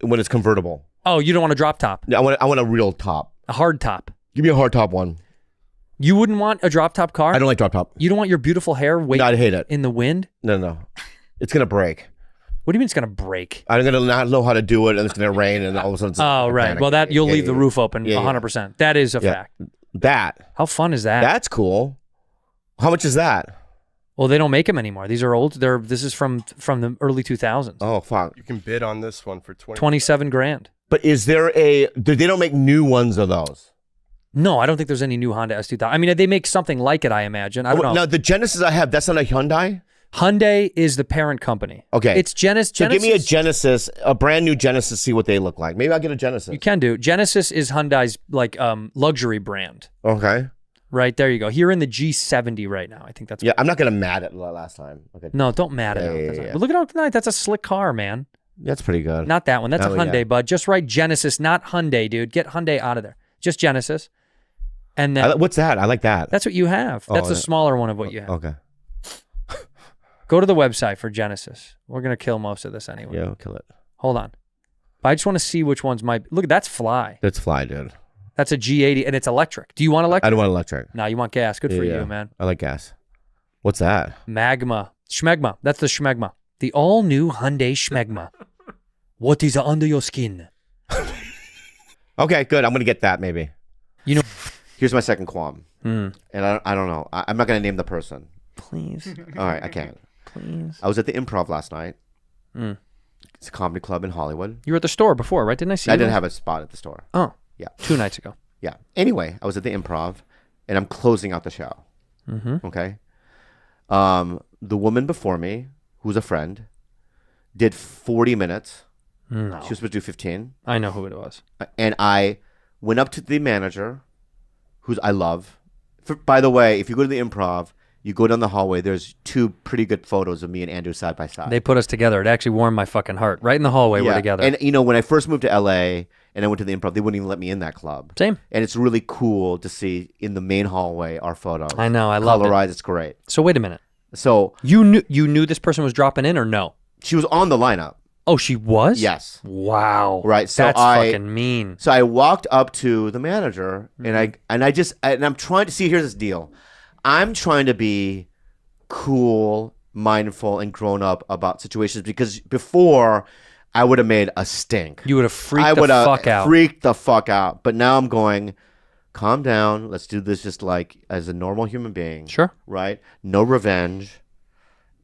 when it's convertible. Oh, you don't want a drop top? I want a real top. A hard top? Give me a hard top one. You wouldn't want a drop top car? I don't like drop top. You don't want your beautiful hair No, I'd hate it. in the wind? No. It's gonna break. What do you mean it's gonna break? I'm gonna not know how to do it, and it's gonna rain, and all of a sudden. It's Oh, right. panic. Well, that you'll leave the roof open Yeah, 100%. That is a fact. That. How fun is that? That's cool. How much is that? Well, they don't make them anymore. These are old. This is from the early 2000s. Oh, fuck. You can bid on this one for 27 grand. But is there they don't make new ones of those? No, I don't think there's any new Honda S2000. I mean, they make something like it, I imagine. I don't know. Now, the Genesis I have, that's not a Hyundai? Hyundai is the parent company. Okay. It's Genesis. So give me a Genesis, a brand new Genesis, see what they look like. Maybe I'll get a Genesis. You can do. Genesis is Hyundai's like luxury brand. Okay. Right, there you go. You're in the G70 right now. I think that's... Yeah, I'm not going to mad at last time. Okay. No, don't mad at it. Yeah. But look at how nice. That's a slick car, man. That's pretty good. Not that one. That's a Hyundai, yeah. bud. Just write Genesis, not Hyundai, dude. Get Hyundai out of there. Just Genesis. And then... What's that? I like that. That's what you have. That's a yeah. smaller one of what you have. Okay. Go to the website for Genesis. We're going to kill most of this anyway. Yeah, I'll kill it. Hold on. But I just want to see which ones might... Look, that's Fly. That's Fly, dude. That's a G80, and it's electric. Do you want electric? I don't want electric. No, you want gas. Good for you, man. I like gas. What's that? Magma. Schmegma. That's the Schmegma. The all-new Hyundai Schmegma. What is under your skin? Okay, good. I'm going to get that maybe. You know... Here's my second qualm. Mm. And I don't know. I'm not going to name the person. Please. All right, I can't. Please. I was at the Improv last night. Mm. It's a comedy club in Hollywood. You were at the store before, right? Didn't I see you? I didn't have a spot at the store. Oh. Yeah. 2 nights ago. Yeah. Anyway, I was at the Improv, and I'm closing out the show. Mm-hmm. Okay. The woman before me, who's a friend, did 40 minutes. No. She was supposed to do 15. I know who it was. And I went up to the manager, who's I love. By the way, if you go to the Improv, you go down the hallway, there's 2 pretty good photos of me and Andrew side by side. They put us together. It actually warmed my fucking heart. Right in the hallway, we're together. And, you know, when I first moved to LA and I went to the Improv, they wouldn't even let me in that club. Same. And it's really cool to see in the main hallway our photos. I know. I love it. Colorized. It's great. So wait a minute. So you knew this person was dropping in or no? she was on the lineup. Oh, she was? Yes. Wow. Right. So that's fucking mean. So I walked up to the manager and I'm trying to see, here's this deal. I'm trying to be cool, mindful, and grown up about situations because before I would have made a stink. You would have freaked the fuck out. Freaked the fuck out. But now I'm going, calm down. Let's do this just like as a normal human being. Sure. Right? No revenge.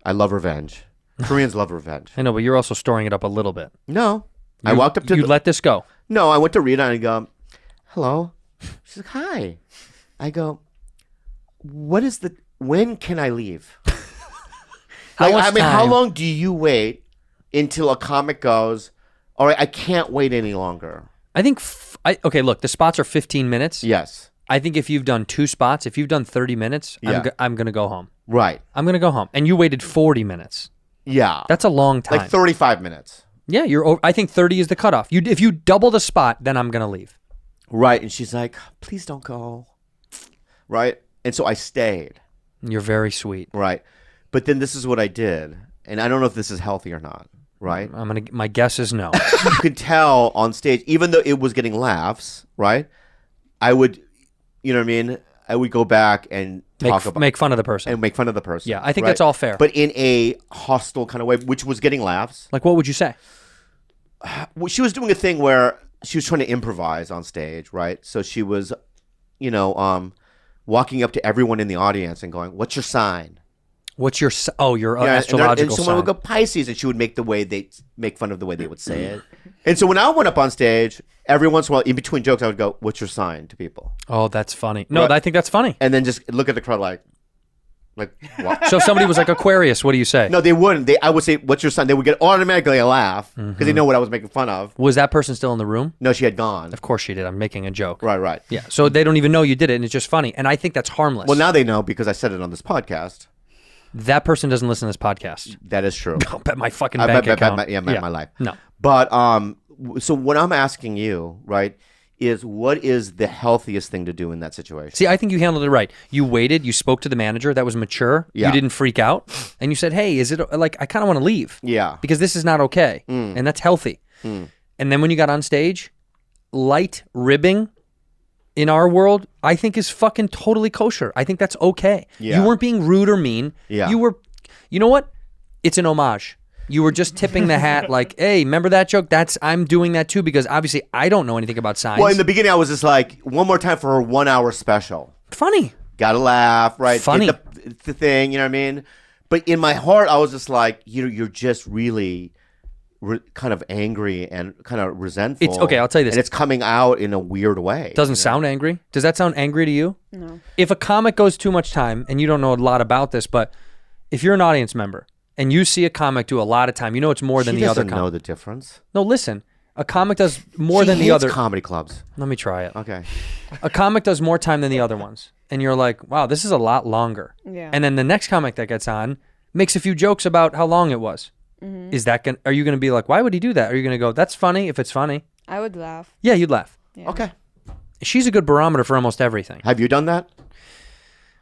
I love revenge. Koreans love revenge. I know, but you're also storing it up a little bit. No. I walked up to You let this go. No, I went to Rita and I go, hello. She's like, hi. I go, when can I leave? How much how time? long do you wait until a comic goes, all right, I can't wait any longer? I think, okay, look, the spots are 15 minutes. Yes. I think if you've done 2 spots, if you've done 30 minutes, Yeah. I'm going to go home. Right. I'm going to go home. And you waited 40 minutes. Yeah. That's a long time. Like 35 minutes. Yeah, I think 30 is the cutoff. If you double the spot, then I'm going to leave. Right. And she's like, please don't go. Right. And so I stayed. You're very sweet. Right. But then this is what I did. And I don't know if this is healthy or not. Right. My guess is no. You could tell on stage, even though it was getting laughs, right? I would, you know what I mean? I would go back and make fun of the person. And make fun of the person. Yeah, I think right? that's all fair. But in a hostile kind of way, which was getting laughs. Like, what would you say? Well, she was doing a thing where she was trying to improvise on stage, right? So she was, walking up to everyone in the audience and going, "What's your sign?" What's your your Yeah, astrological and someone sign? would go Pisces, and she would make fun of the way they would say it. And so when I went up on stage, every once in a while, in between jokes, I would go, "What's your sign?" to people. Oh, that's funny. No, Right. I think that's funny. And then just look at the crowd like what? So if somebody was like Aquarius, what do you say? No, they wouldn't. I would say, "What's your sign?" They would get automatically a laugh because they know what I was making fun of. Was that person still in the room? No, she had gone. Of course she did. I'm making a joke. Right. Yeah. So they don't even know you did it, and it's just funny. And I think that's harmless. Well, now they know because I said it on this podcast. That person doesn't listen to this podcast. That is true. I'll bet my fucking I bank bet account. my life. No. But so what I'm asking you, right, is what is the healthiest thing to do in that situation? See, I think you handled it right. You waited. You spoke to the manager. That was mature. Yeah. You didn't freak out. And you said, hey, is it like, I kind of want to leave. Yeah. Because this is not okay. And that's healthy. And then when you got on stage, light ribbing in our world, I think is fucking totally kosher. I think that's okay. Yeah. You weren't being rude or mean. Yeah. You were, you know what? It's an homage. You were just tipping the hat like, hey, remember that joke? I'm doing that too because obviously I don't know anything about signs. Well, in the beginning, I was just like, one more time for her 1 hour special. Funny. Gotta laugh, right? Funny. Get the thing, you know what I mean? But in my heart, I was just like, you're just really kind of angry and kind of resentful. It's okay. I'll tell you this. And it's coming out in a weird way. Doesn't sound angry. Does that sound angry to you? No. If a comic goes too much time, and you don't know a lot about this, but if you're an audience member and you see a comic do a lot of time, you know it's more than the other comic. She doesn't know the difference. No, listen. A comic does more She than the hates other comedy clubs. Let me try it. Okay. A comic does more time than the other ones, and you're like, wow, this is a lot longer. Yeah. And then the next comic that gets on makes a few jokes about how long it was. Mm-hmm. Is that are you gonna be like, why would he do that? Are you gonna go, that's funny if it's funny? I would laugh. Yeah, you'd laugh. Yeah. Okay. She's a good barometer for almost everything. Have you done that?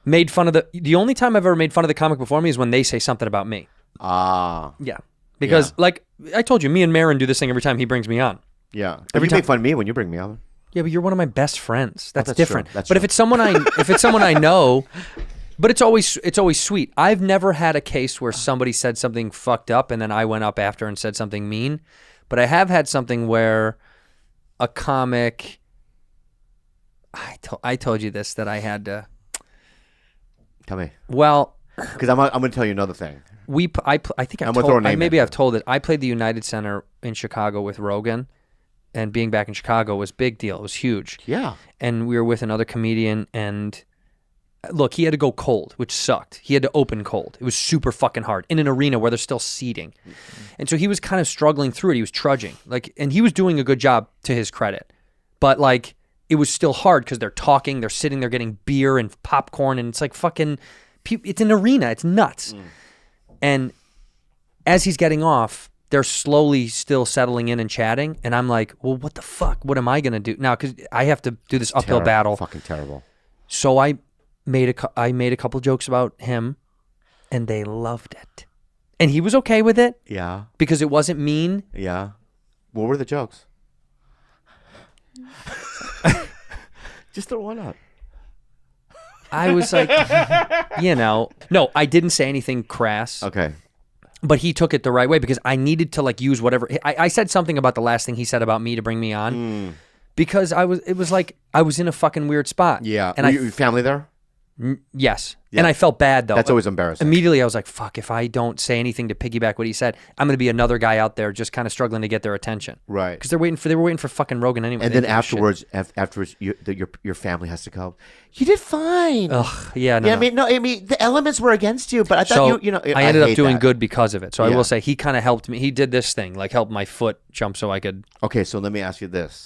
Made fun of the only time I've ever made fun of the comic before me is when they say something about me. Ah. Yeah. Because like I told you, me and Marin do this thing every time he brings me on. Yeah. Every you time- make fun of me when you bring me on. Yeah, but you're one of my best friends. That's that's different. true. That's but true. if it's someone I know, but it's always sweet. I've never had a case where somebody said something fucked up and then I went up after and said something mean. But I have had something where a comic I told you this that I had to Tell me. well Because I'm going to tell you another thing. I think I'm gonna throw a name maybe in. I've told it. I played the United Center in Chicago with Rogan, and being back in Chicago was a big deal. It was huge. Yeah. And we were with another comedian, and look, he had to go cold, which sucked. He had to open cold. It was super fucking hard in an arena where there's still seating. And so he was kind of struggling through it. He was trudging. And he was doing a good job to his credit. But it was still hard because they're talking, they're sitting there getting beer and popcorn, and it's like fucking it's an arena. It's nuts. And as he's getting off, they're slowly still settling in and chatting. And I'm like, well, what the fuck? What am I going to do now? Because I have to do this uphill battle. Fucking terrible. So I made a couple jokes about him, and they loved it. And he was okay with it. Yeah. Because it wasn't mean. Yeah. What were the jokes? Just throw one out. I was like, no, I didn't say anything crass. Okay. But he took it the right way because I needed to use whatever. I said something about the last thing he said about me to bring me on because it was like I was in a fucking weird spot. Yeah. And Were your family there? Yes. Yeah. And I felt bad though. That's always embarrassing. Immediately I was like, fuck, if I don't say anything to piggyback what he said, I'm going to be another guy out there just kind of struggling to get their attention. Right. Because they were waiting for fucking Rogan anyway. And They then didn't give a shit. afterwards, your family has to go. You did fine. Ugh, yeah, no. Yeah, I mean, the elements were against you, but I thought so I ended up hate doing that. good because of it. So I Yeah. will say he kind of helped me. He did this thing, helped my foot jump so I could. Okay, so let me ask you this: